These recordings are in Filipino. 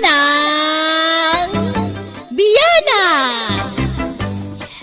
Biyanang Biyana!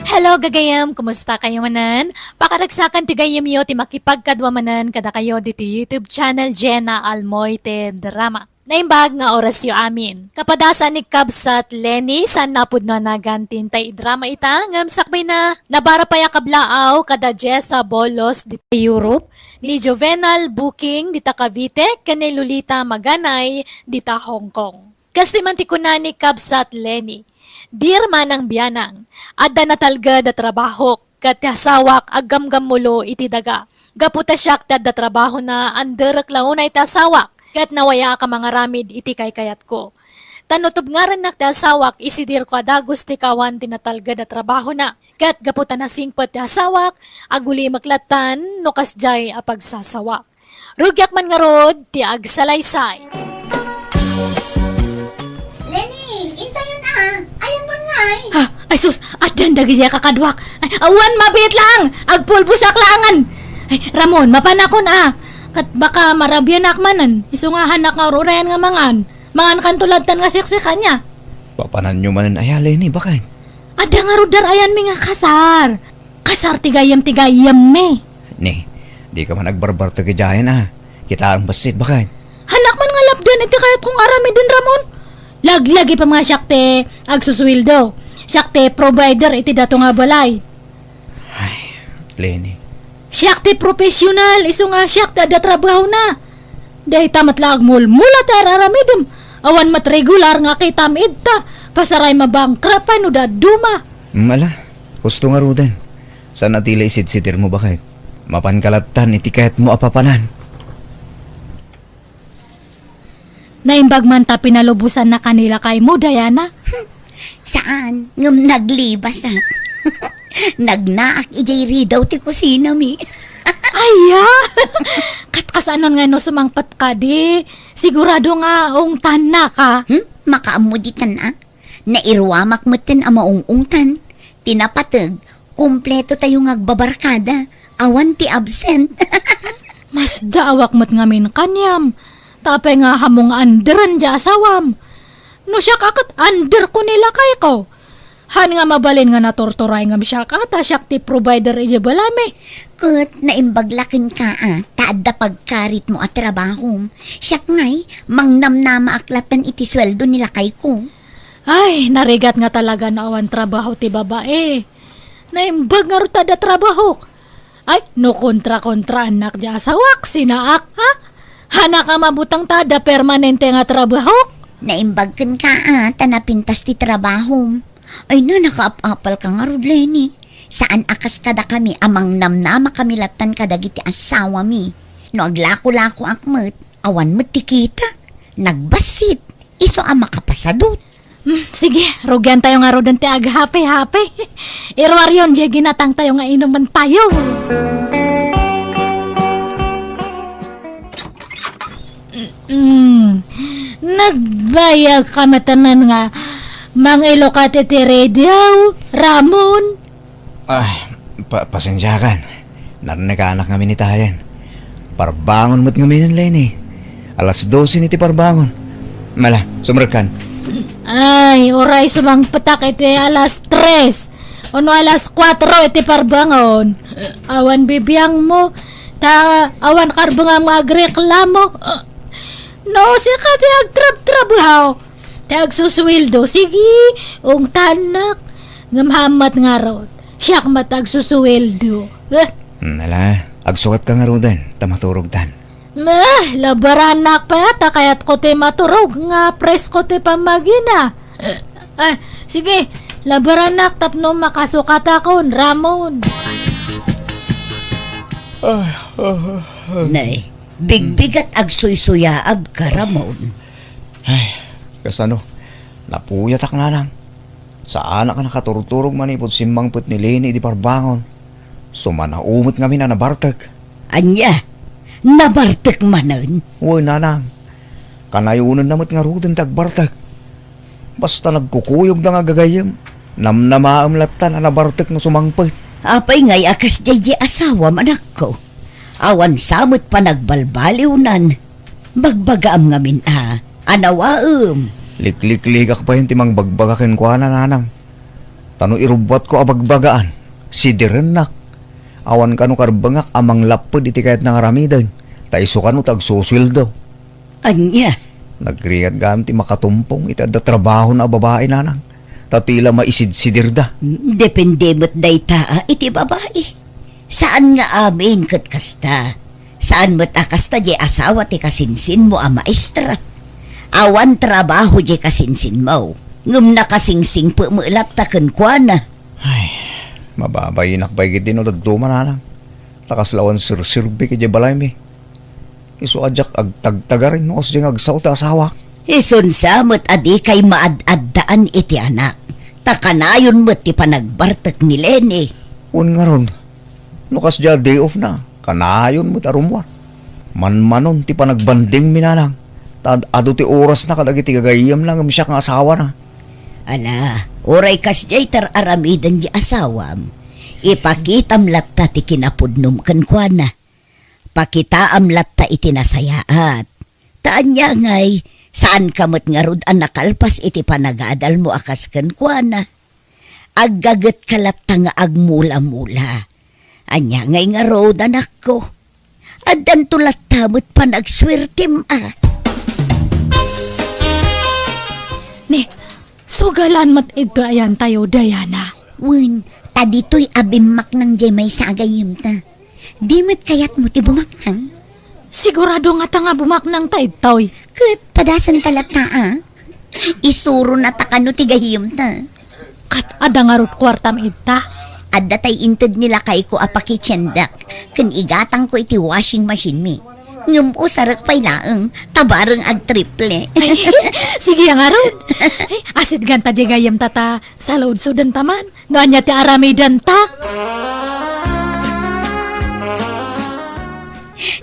Hello gagayam, kumusta kayo manan? Pakaragsakan ti gayam yo ti makipagkadwa manan kada kayo dito YouTube channel Jenna Almoite Drama. Naimbag nga oras yo amin. Kapadasan ni Kabsat Lenny san napud na nagantintay drama ita ngam sakbay na nabara pa ya kablaaw kada Jessa Bolos dito Europe ni Jovenal Booking dita Cavite ken ni Lolita Maganay dita Hong Kong. Kasi mantikuna ni Kabsat Lenny. Dir manang biyanang, adda na talga da trabaho, kat hasawak agam-gam mulo iti daga. Gaputa siyak da trabaho na anderak launay tasawak, kat nawaya ka mga ramid iti kayat ko. Tanutob nga rin naktasawak, isidir ko adagos ti kawan tinatalga da trabaho na. Kat gaputa na singpot ti hasawak, aguli maklatan, no kasjay apagsasawak. Rugyak man nga rod, ti agsalaysay. Lenny, intayo na. Ayan mo nga ay. Ha, ay sus, adan dagi siya kakadwak. Ay, awan mabit lang, agpulbo sa klangan. Ay, Ramon, mapanakon Kat baka marabyan akmanan, isungahan na kaururayan nga mangan. Mangan kan tulad tan nga siksikan niya. Papanan nyo manan ay Lenny, bakit? Ada nga rudar ayan mi nga kasar. Kasar tigayam me. Ni, di ka man nagbarbar tagajayan Kita ang basit, bakit? Hanak man nga lapdan iti kayat kong arami din Ramon. Laglagi pa mga syakte agsuswildo. Syakte provider iti dato nga balay. Ay, Lenny. Syakte profesional, iso nga syakte ada trabaho na. Day tamat lag mula tararamidem. Awan mat regular nga kay tamid ta. Pasaray mabangkrapan o da duma. Mala, gusto nga rudan. Saan natila isid-sidir mo bakit? Mapankalatan iti kahit mo apapanan. Naimbag man ta pinalubusan na kanila kay mo, Diana. Saan? Ngam naglibas Nagnaak ijay ridaw ti kusina mi. Aya! Katkasanon nga no sumangpat ka di. Sigurado nga ungtan na ka. Makaamuditan Nairwamak moten ang maungungtan. Tinapatag, kumpleto tayo ngagbabarkada. Awan ti absent. Mas daawak mo't ngamin kanyam. Tapay nga hamong anderan di asawam. No siya kakat under ko nila kay ko. Han nga mabalin nga natortoray nga siya kata siya ti provider ije balame. Kat naimbaglakin ka taadda pagkarit mo at trabaho. Siyak ngay, mangnamnama aklatan iti sweldo nila kay ko. Ay, narigat nga talaga na awan trabaho ti babae. Naimbag nga rutada trabaho. Ay, no kontra-kontra anak di asawak, sinaak ha? Hana ka mabutang tada permanente nga trabaho? Naimbagkan ka tanapintas ti trabaho. Ay na, nakaapapal ka nga rod, Lenny. Saan akas kada kami, amang namnama kami latan kadagiti asawa mi. No aglako-lako akmet, awan mo tikita. Nagbasit, iso ang makapasadot. Sige, rugyan tayo nga rodan ti aghape-hape. Irwaryon, di ginatang tayo nga inuman tayo. Nagbayag ka matanan nga mga ilokate ti radio, Ramon. Ay, pasensyakan. Narinagaanak kami ni Tayan. Parbangon mo't ngaminan, Lenny. Alas 12 niti parbangon. Mala, sumrakan. Ay, oray sumang patak iti alas 3. Ono alas 4 iti parbangon. Awan bibiyang mo. Awan karbang magreklamo. No, si ka ti agtrab-trabaho. Ti agsuswildo. Sige, ungtanak. Ngamhamat nga rod. Siyak matag suswildo. Nala, agsukat ka nga rudan. Tamaturog tan. Labaranak pa yata kaya't ko ti maturog nga presko ti pamagina. Sige, labaranak tapno makasukat akon, Ramon. Nay, bigbigat agsuy-suyaab ka, Ramon. Ay, kasano? Napuyatak nga lang. Saan ka nakaturog-turog manipod simbangput ni Lenny di parbangon. Sumanaumot nga na nabartag. Anya, nabartek manan. Uy, nanang. Kanayunan namot nga rudan tagbartag. Basta nagkukuyog na nga gagayam. Namnamaam latan na nabartag na sumangpit. Apay ngay akas jay asawa manak ko. Awan samot pa nagbalbaliw nan. Bagbagaam ngamin anawaem. Liklik-ligak pa yun timang bagbagakin ko na nanang. Tano irubot ko abagbagaan. Si direnak. Awan ka no karbangak amang lapod iti kahit nangaramidan. Taiso ka no tagsuswildo. Anya? Nagriat gam ti makatumpong iti adda trabaho na babae nanang. Tatila maisid-sidir da. Depende mo't dayta iti babae. Saan nga amin kat kasta? Saan mo't akasta di asawa ti kasinsin mo a maestra? Awan trabaho di kasinsin mo. Ngum na kasingsing po mo ilaptakan kwa na. Ay, mababayinak pa ikit din o dagduman nanang. Takaslawan sirsirbi ki di balay mi. Iso adyak agtagtagarin no kasi agsaw ta asawa. Ison sa mo't adi kay maad-addaan iti anak. Takanayon mo't ti panagbartak ni Lenny. Un nga ron. Nukas dya day off na. Kanayon mo tarumwa. Man-manon ti panagbanding minanang. Tad ado ti oras na kadagiti gagayam lang siya kang asawa na. Ala, oray kas jay tar aramidan di asawam. Ipakitam latta ti kinapudnom kan kwa na. Pakitaam latta iti nasayaat. Taan niya ngay, saan kamot nga rod ang nakalpas iti panagadal mo akas kan kwa na. Aggagat kalatta nga agmula-mula. Anya ngay nga rod anak ko. Adan tulat tamot pa nagswertim ah. Ni, sugalan mat ito ayan tayo, Diana. Wen, tadito'y abimak ng jemay sa agayim ta. Di mat kayat mo ti bumaknang. Sigurado nga ta nga bumaknang tayo, Kat padasan talata ah. Isuro na takano ti gahiyom ta. Kat ada nga rut kwartam ita. Adda tay inted nila kay ko apaki tsendak. Kan igatang ko iti washing machine mi. Ngum usarak pay laeng, tabareng ag triple. Sige nga rut. Ay, asit ganta di gayam tata sa load sudan taman. Noan niya ti aramidan ta.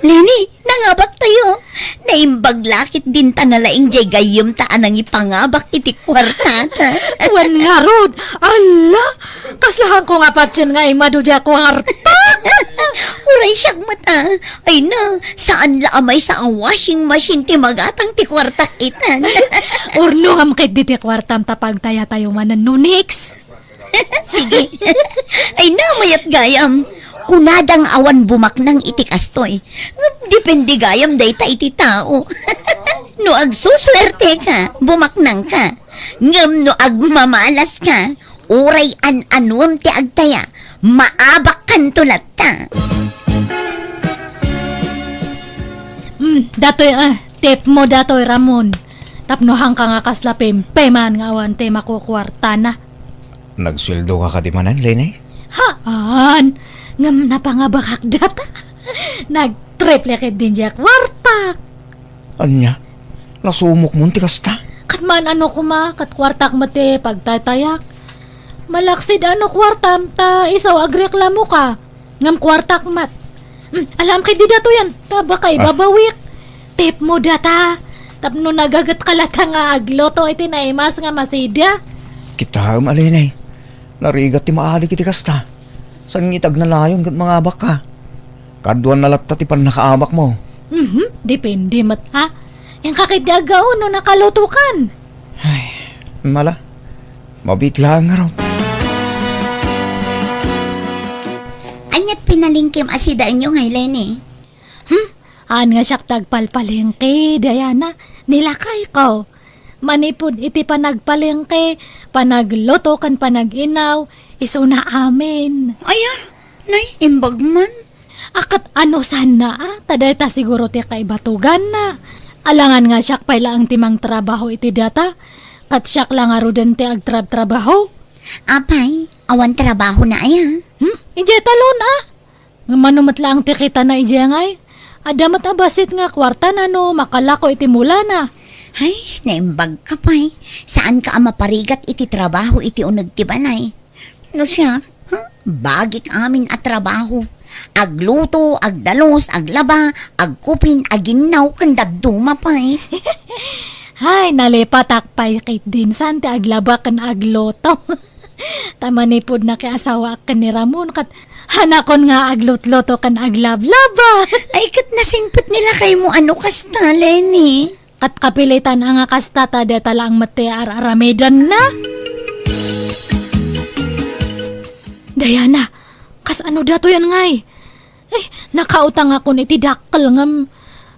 Lenny, nangabak tayo. Naimbag lakit din ta nalaing jay gayom taan ang ipangabak iti kwartata. Wan nga rut. Ala, kaslahan ko nga patsin nga imadudya kwarta. Uray siyak mata. Ay na, saan laamay sa ang washing machine ti magatang ti kwartak itan. Urno am kay di ti kwartam tapag tayo manan nunix. Sige. Ay na, mayat gayam. Kunadang awan bumaknang iti kastoy. Depende gayam dayta iti tao. No agsuswerte ka, bumaknang ka. Ngam no agmamalas ka, uray an-anwam ti agtaya, maabak kan tulat ta. Datoy tip mo datoy Ramon. Tapnohang ka nga kaslapim, peman nga awan te makukwarta na. Nagsweldo ka kadimanan, Lenny? Haan, ngam napangabakak data. Nag-triple din diya kwartak. Anya? Nasumok mo ti kasta? Katman ano kuma, kat kwartak mate pagtatayak. Malaksid ano kwartam ta isaw agreklamo ka. Ngam kwartak mat. Alam kay di dato yan, taba kay babawik. Tip mo data. Tapno nagagat kalata nga agloto iti naimas nga masidya. Kita malinay. Narigat ti maali kiti kasta. San ngitag na layon kat mga abak ka. Kaduan na latta ti pan nakaabak mo. Depende mat ha. Yang kakit di agaw no nakalutukan. Ay, mala. Mabitla nga raw. Anyat pinalingkim asidaan nyo ngay, Lenny. Aan nga siyak tagpalpalengke, Diana. Nilakay ko. Manipod iti panagpalengke, panagloto kan panaginaw, iso na amin. Aya, nay, imbag man. Akat ano sana taday ta siguro ti kay batugan na. Alangan nga siyak pala ang timang trabaho iti data. Kat siyak lang arudan ti agtrab-trabaho. Apay, awan trabaho na aya. Ije talon Nga manumat lang ti kita na ije ngay. Adamat abasit nga kwarta na no, makalako iti mula na. Ay, naimbag ka pa'y. Saan ka maparigat iti trabaho iti unag ti balay? No siya, bagik amin at trabaho. Agluto, agdalos, aglaba, agkupin, aginaw, kandagduma pa'y. Hay, nalipatak pa'y kit din san ti aglaba kan agloto. Tamanipod na kay asawa kan ni Ramon kat hanakon nga aglutloto kan aglablaba. Ay, kat nasingpit nila kay mo ano kasta, Lenny. Kat kapilitan ang akastata data lang mati aramidan na. Diana, kas ano dato yan ngay? Nakautang ako ni tidakkel ngam.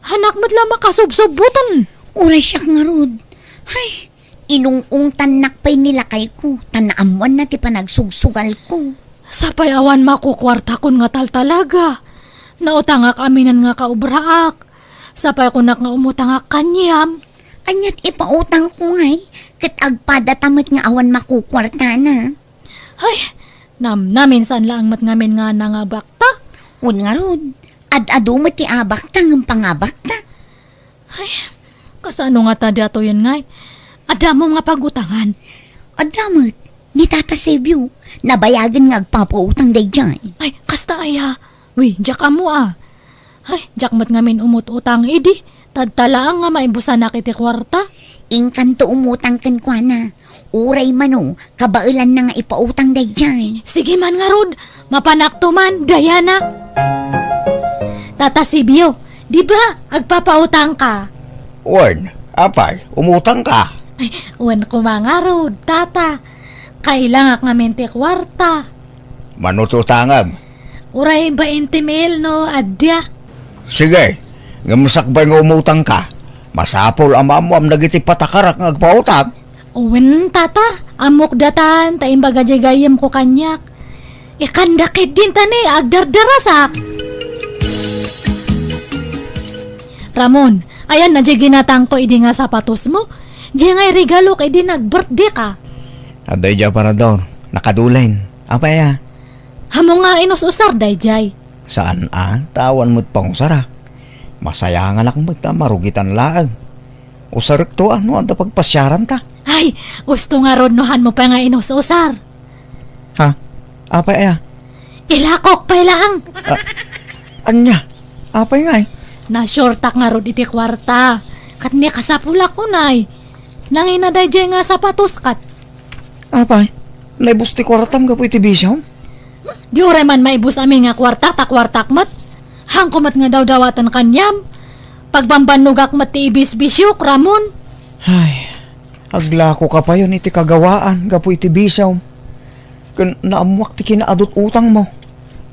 Hanak madla makasubsubutan. Uray siya nga rod. Ay, inungong tanak pa'y nilakay ko. Tanaamuan na ti panagsugsugal ko. Sapay awan makukwarta kun nga talaga. Nautangak aminan nga kaubraak. Sapay ko nga umutangak kanyam. Anyat ipautang ko ngay. Kat agpadatamit nga awan makukwarta na. Ay, naminsan lang mat ngamin nga nangabakta. Un nga rod. Ad-ado mo ti abakta ng pangabakta. Kasano nga ta dato yan ngay? Adamo nga pagutangan. Adamot, ni Tata Sebyo. Nabayagan nga agpapautang day dyan. Ay, kasta aya. Uy, jak amo ah. Ay, jak mat ngamin umut-utang idi. Tadtalaan nga maibusan na kiti kwarta. Ingkanto umutang kan kwa na. Uray mano, kabailan na nga ipautang day dyan. Sige man nga rod, mapanakto man, Diana. Tata Sibyo, di ba agpapautang ka? Wen, apay, umutang ka. Ay, uwan ko mga rod, tata. Kailangan nga mente kwarta. Manututangam. Uray 20 mil no, adya. Sige, ngamasakbay nga umutang ka. Masapol ang mamuam nagiti patakarak nga agpautang. Uwan, tata. Amok datan, taimbaga jagayam ko kanyak. Ikandakit din tani, agdardarasak. Ramon, ayan na ginatang ko idi nga sapatos mo. Di nga regalo kay di nag-birthday ka. Aday dya para doon, nakadulain. Apay ah. Hamo nga inos-usar, dayjay. Saan tawan mo't pang sarak. Masayangan akong marugitan laang. Usarik to ano, anda pagpasyaran ta. Ay, gusto nga rodnohan mo pa nga inos-usar. Ha? Apay ah. Ilakok pa lang. Anya? Apay nga eh. Na-shortak nga rod iti kwarta. Kat niya kasapula ko nay. Nangina dayjay nga sapatos kat. Apay? Naibusti ko ratam ka po iti bisyaw? Di ure man maibus amin nga kwarta ta kwartak mat. Hangkumat nga daw dawatan kanyam. Pagbambanugak mat ti ibis-bisyok, Ramon. Ay, aglako ka pa yun iti kagawaan ka po iti bisyaw. Kan naamuak ti kinaadot utang mo.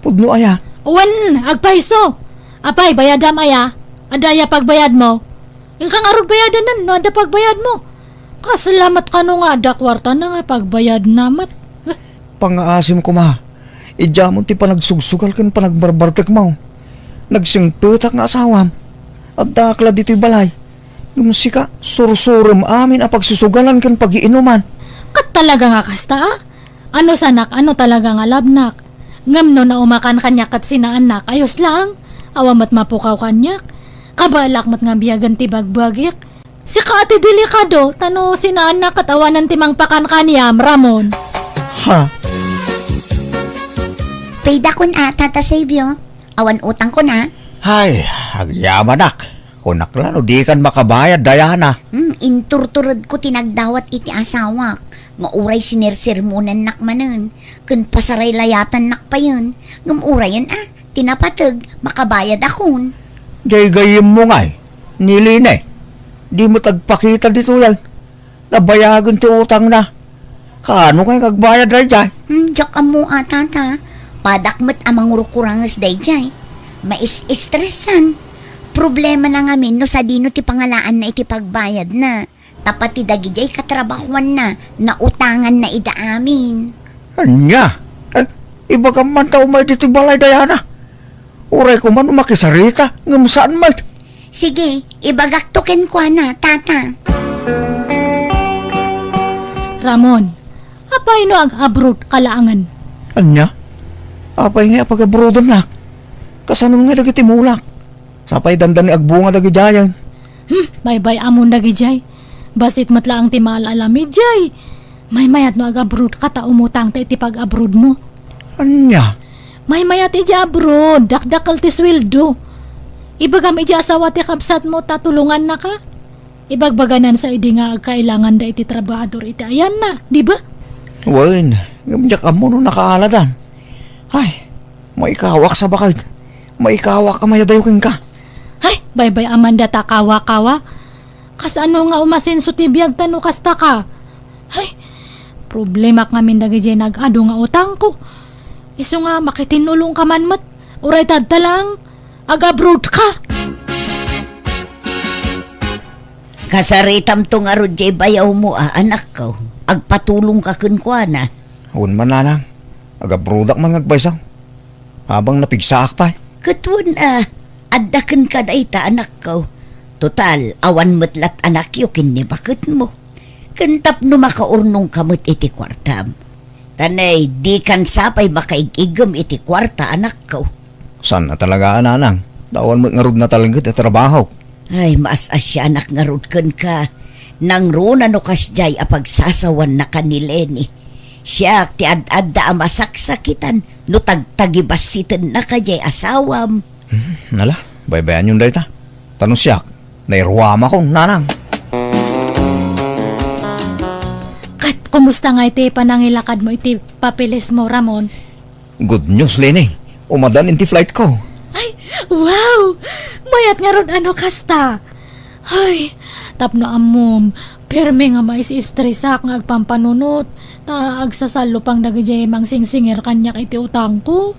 Pudno aya. Uwan, agpaiso. Apay, bayadam aya. Adaya pagbayad mo. Yung kang arog bayadan nan, no ada pagbayad mo. Kasalamat ka no nga ada kwarta na nga pagbayad namat. Pangaasim ko ma. Idya mo ti panagsuгsugal kan panagbarbartek mo. Nagsingpetak nga asawam. At dakla dito'y balay. Gumusika, sursurum amin ang pagsusugalan kan pagiinuman. Kat talaga nga kasta ah. Ano sanak, ano talaga nga labnak. Ngam no na umakan kanyak at sinaanak, ayos lang. Awamat mapukaw kanyak. Kabalak mat nga biyagan ti bagbagik. Si ka ati delikado, tano sinaanak at awanan timang pakan kaniyam, Ramon. Ha? Payda ko na, Tata Sebyo. Awan utang ko na. Hay, agyamanak. Kunakla no di kan makabayad, Diana. Inturturod ko tinagdawat iti asawak. Mauray sinersirmonan nak manen. Kun pasaray layatan nak pa yun. Ngumurayan tinapatag, makabayad akon. Gaygayim mo nga eh. Niline. Di mo tagpakita dito yan. Nabayagan ti utang na. Kano kayo kagbayad na dyan? Diyak amo tata. Padakmat amang rukurangas day jay. Mais-estresan. Problema na ngamin no sa dino ti pangalaan na iti pagbayad na. Tapat ti dagi jay katrabahuan na. Nautangan na ida amin. Anya? Iba ka man tao may dito balay, Diana. Uray ko man umakisarita. Ngam saan man? Sige, ibagaktukin ko na, tata. Ramon, apay no ag-abroad kalaangan. Anya? Apay nga pag-abroadan na. Kasanong nga dagiti mulak. Sapay damdani agbunga dagi dayan. Bye-bye amon dagi jay. Basit matla ang timal alamid jay. May mayat no ag-abroad kata umutang ta iti pag-abroad mo. Anya? May mayat iti abroad, dakdakal ti sweldo. Ibagam iti asawa ti kabsat mo tatulungan na ka. Ibagbaganan sa idi nga kailangan da iti trabahador iti ayan na, di ba? Wen, ngamjak amo no nakaaladan. Ay, maikawak sa bakit. Maikawak ka mayadayokin ka. Ay, bye-bye Amanda ta kawa-kawa. Kas ano nga umasenso ti biyag tano kasta ka? Ay, problema kami dagiti nag-ado nga utang ko. Iso nga makitinulong ka man mat. Uray tadta lang, aga-abroad ka. Kasaritam to nga ro jay bayaw mo anak ko. Agpatulong ka kun kwa na. Awan man nanang, aga-brodak man ngagbaysang. Habang napigsaak pa. Katwan addaken ka dayta anak ko. Total, awan metlat anak yo kinni bakit mo. Kentap no makaurnong kamot iti kwartam. Tanay, di kan sapay makaigigam iti kwarta anak ko. San na talaga nanang? Tawan mo ngarud na talaga at trabaho. Ay, maas asya anak nga rudken ka. Nang runa no kasjay apagsasawan na kanileni. Siya ti ad-adda amasaksakitan no tagtagibasitan na kajay asawam. Nala, baybayan yung dayta. Tanong siya, nairuwama kong nanang. Kat, kumusta nga iti panangilakad mo iti papilis mo, Ramon? Good news, Lene. Umadan inti flight ko. Ay, wow! Mayat nga ron ano kasta. Ay, tapno amom. Perme nga mais-stressak nga agpampanunot. Ta agsasalo pang dagijay mang singsinger kanyak iti utang ko.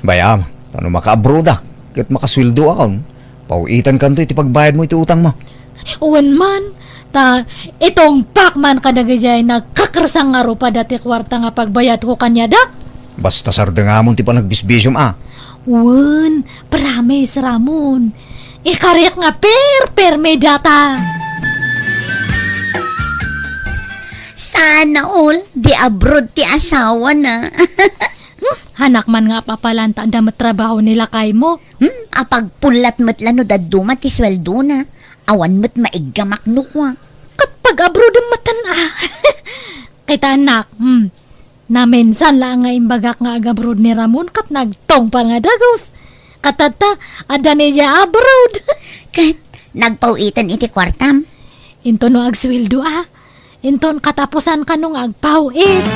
Bayam, tano maka-abroad kat makasweldo akong. Pauitan kanto iti pagbayad mo iti utang mo. Uwan man. Ta, itong pakman kadagijay nagkakrasang nga ro pa dati kwarta nga pagbayad ko kanya dak. Basta sarda nga mo ti panagbisbisyom Uwan, promise Ramon. Ikarek nga per may data. Sana all, di abroad ti asawa na. Hanak man nga papalanta damat trabaho nila kay mo. Apagpulat matlano daduma ti sweldo na. Awan mat maigamak nukwa. Kat pag abroad ang matan Kita anak, naminsan lang nga imbagak nga agabroad ni Ramon kat nagtong pa nga dagos. Katata, ada niya abroad. Kat, nagpawitan iti kwartam. Into no agswildo Inton katapusan ka nung agpawit.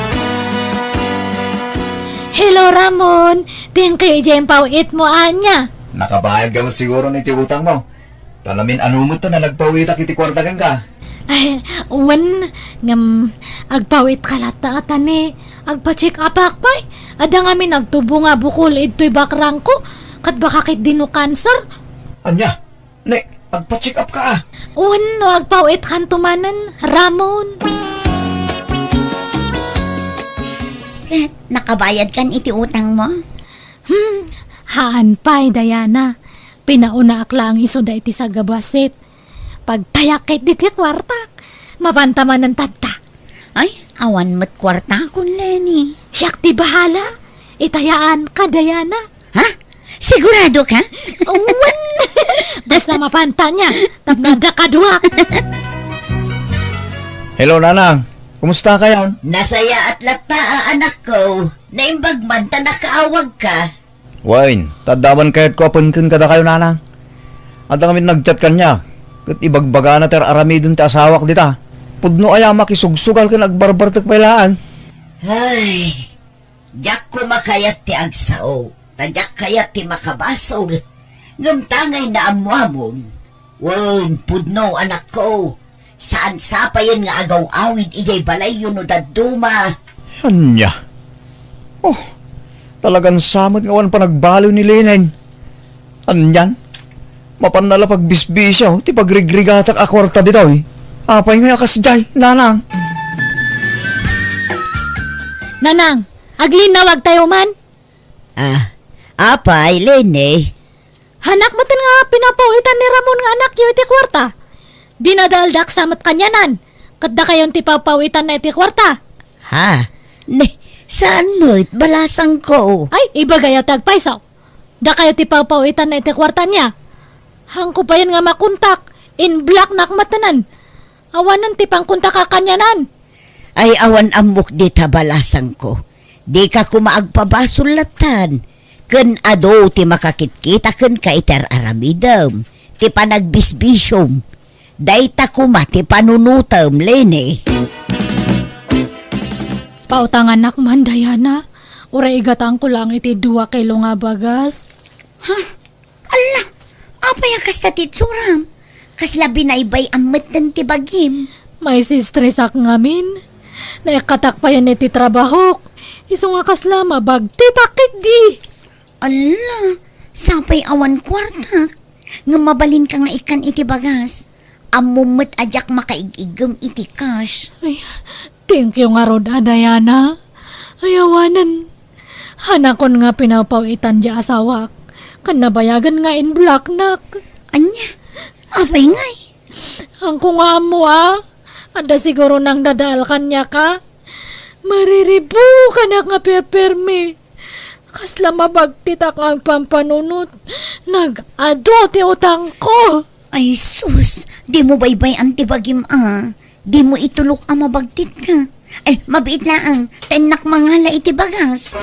Hello Ramon, thank you ijay pawit mo anya. Nakabayad ka mo siguro ni iti utang mo. Talamin anumot to na nagpawitak iti kwarta kang ka. Ay, uwan, ngam, agpawit kalata atane, agpa-check up akpay. Ada nga mi nagtubo nga bukol ito'y bakrang ko, kat baka kit dino cancer. Anya, ne, agpa-check up ka Uwan, no, agpawit kantumanan, Ramon. Kat, nakabayad kan iti utang mo. Haan pa'y, Diana. Pinauna akla ang isuda iti sa gabasit. Pagtayakit diti kwartak, mabantaman ng tadta. Ay, awan mat kwarta kun Lenny. Siyak ti bahala. Itayaan ka, Diana. Ha? Sigurado ka? Uwan! Basta mapanta niya, tapnada ka duwak. Hello, nanang. Kumusta kayo? Nasaya at lata anak ko. Naimbag man ta nakaawag ka. Wine, tadaman kayat ko apon kun kada kayo, nanang. At kami nagchat kanya. Kat ibagbaga na ter aramidon ti asawak dita. Pudno aya makisugsugal ka nagbarbartek pailaan. Ay, jak ko makayat ti agsao. Tadyak kayat ti makabasol. Ngamtangay na amwamon. Wen, pudno anak ko. Saan sapayan nga agaw-awid ijay balay yun o daduma. Anya? Oh, talagang samot nga wan pa nagbaliw ni Lenen. Anyan? Mapanala pagbisbisyo, ti pagrigrigatak akwarta dito eh. Apay nga kasjay, nanang. Nanang, aglinawag tayo man. Apay, Lene. Hanak mo nga pinapawitan ni Ramon nga anak yung iti kwarta. Dinadaldak samat kanyanan. Kadda kayon ti papawitan na iti kwarta. Ha? Ne, saan mo balasang ko? Ay, iba gayo tagpaisaw. Da kayo ti papawitan na iti kwarta niya. Hangko pa yan nga makuntak. In black nakmatanan. Awanan ti pangkuntak ka kanyanan. Ay awan amok di tabalasang ko. Di ka kumaagpabasulatan. Ken ado ti makakitkita ken ka iter aramidam. Ti panagbisbisyom. Dayta kuma ti panunutam, Lene. Pautangan nakman, Diana. Ura igatang ko lang iti 2 kilo nga bagas. Ala, apay akas ta titsuram. Kasla binaybay amat ng tibagim. May stress ak ngamin. Naikatak pa yan iti trabaho. Iso nga kasla mabagti takik di. Ala, sapay awan kwarta. Nga mabalin ka nga ikan iti bagas. Amumot ajak makaigigam iti cash. Ay, thank you nga rod, Diana. Ayawanan. Hanakon nga pinapawitan di asawak. Kanabayagan nga in black nak. Anya, apay ngay. Ang kunga mo Ada siguro nang dadaal kanya ka. Mariribu ka na nga perpermi. Kasla mabagtitak ang pampanunot. Nag-ado ti utang ko. Ay sus, di mo baybay ang tibagim Di mo itulok ang mabagtit ka. Ay, mabiit laang, tenak mangala iti bagas.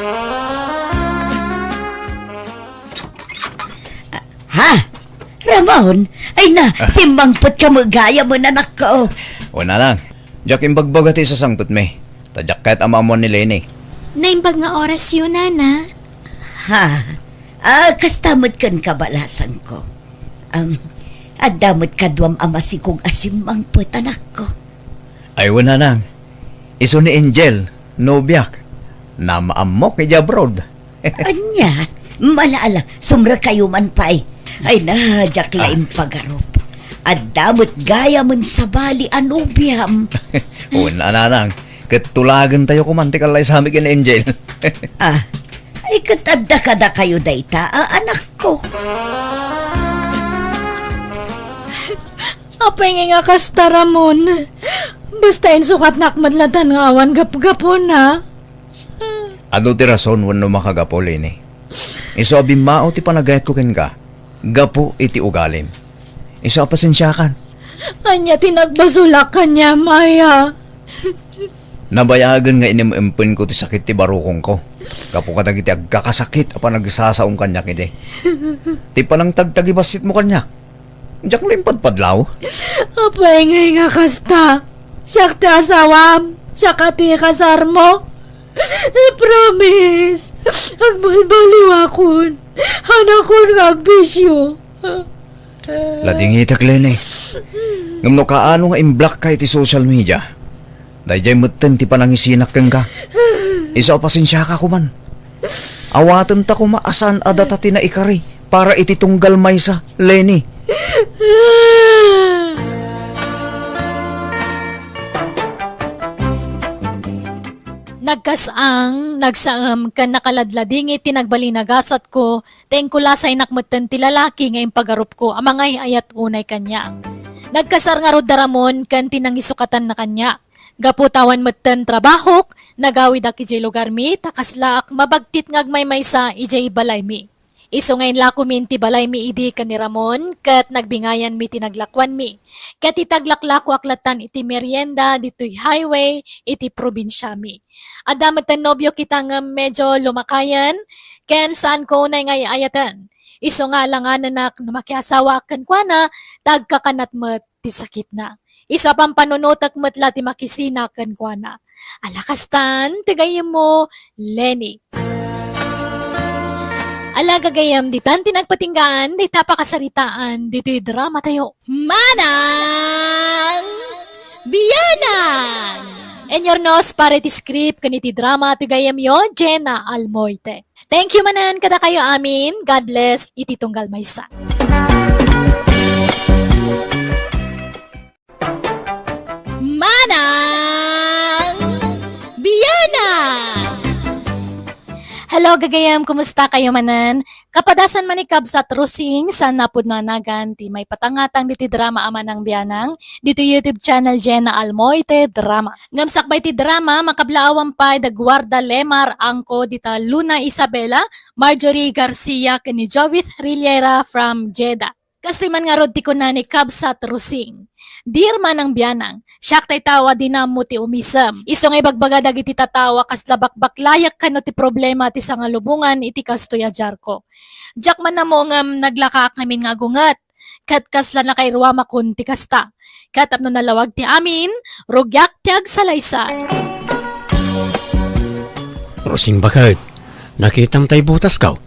Ha? Ramon? Ay na, simbangpot ka magaya mo nanak ko. Una lang. Diyak imbagbagati sa sangput me. Tadyak kahit amamon ni Lenny. Naimbag nga oras yun, Nana. Ha? Kastamot kan kabalasan ko. Adamot kadwam amasikong asimbangpot anak ko. Ay wala lang. Iso ni Angel, nobyak. Na maamok ni Jabrod. Anya, malaala, sumra kayo man pa'y. Ay na, jaklaim pagarop. Adamot gaya man sa bali anubiam. Una na lang. Katulagan tayo kumantikalay sa amin kin Angel. Ay katadda-kada kayo dayta, anak ko. Apay nga kasta, Ramon. Basta sukat nakmadlatan nga awan gap-gapon, ha? Ano ti rason wano makagapo, Lenny? Iso abimao ti panagayat ko ken ka. Gapo iti ugalim. Iso apasensyakan. Anya tinagbasulak kanya, Maya. Nabayagan nga inimempun ko ti sakit ti barukong ko. Gapo ka tagi ti agkakasakit apa nagsasaong kanyak iti. Ti panang tagtagibasit mo kanyak. Diyak limpad-padlaw. Apay nga kasta. Siyak ti asawam. Siyak ti kasar mo. Promise. Agbalbaliwakon. Hanakon nga agbisyo. Lading itak, Lenny. Ngamno kaano nga imblock ka iti social media. Dahil jay mutten ti panangisinak keng ka. Iso pasensya ka kuman. Awatan ta kumaasan adata ti na ikari para iti tunggal maysa, Lenny. Nagsaam ka nakaladlading iti nagbalinagasat ko, tengkulasay nakmutten ti lalaki ngayong pagarup ko, amangay ayat unay kanya. Nagkasar nga rod daramon, kan tinangisukatan na kanya. Gaputawan mutten trabahok, nagawid ak ijay lugar mi, takaslaak, mabagtit ngagmay maysa ijay balay mi. Iso ngayon lako min ti balay mi idi ka ni Ramon, kat nagbingayan mi tinaglakwan mi. Kat itaglaklako aklatan iti merienda, dito'y highway, iti probinsya mi. Adamat ang nobyo kita nga medyo lumakayan, ken saan ko na ngay ayatan. Iso nga langanan nak makiasawa kan kwa na, tagkakanat met ti sakit na. Isa pang panunutak metla ti makisina kan kwa na. Alakastan, tigayim mo, Lenny. Alagagayam ditan tinagpatinggaan, di tapakasaritaan, dito'y drama tayo. Manang Biyanan! And your nose para iti script kaniti drama tigayam yo, Jenna Almoite. Thank you manan kada kayo amin. God bless, iti tunggal maysa. Manang Biyanan! Hello gagayam, kumusta kayo manan? Kapadasan manikab sa trusing sa napud nanagan ti may patangatang diti drama ama ng biyanang dito YouTube channel Jenna Almoite Drama. Ngamsakbay ti drama makablaawan pa dagwarda Lemar angko dita Luna Isabela, Marjorie Garcia kani Jovith Rillera from Jeddah. Kastiman nga rod ti kunani kab sa trusing. Dear manang biyanang, siyak tay tawa dinamo ti umisam. Iso ngay bagbaga dagiti tatawa kas labakbaklayak kano ti problema ti sangalubungan iti kastoya jarko. Jak man namo ngam naglaka kami nga gungat. Kat kasla na kay ruwama kun ti kasta. Kat apno nalawag ti amin, rugyak ti agsalaysan. Rosing bakit? Nakitam tay butas ka.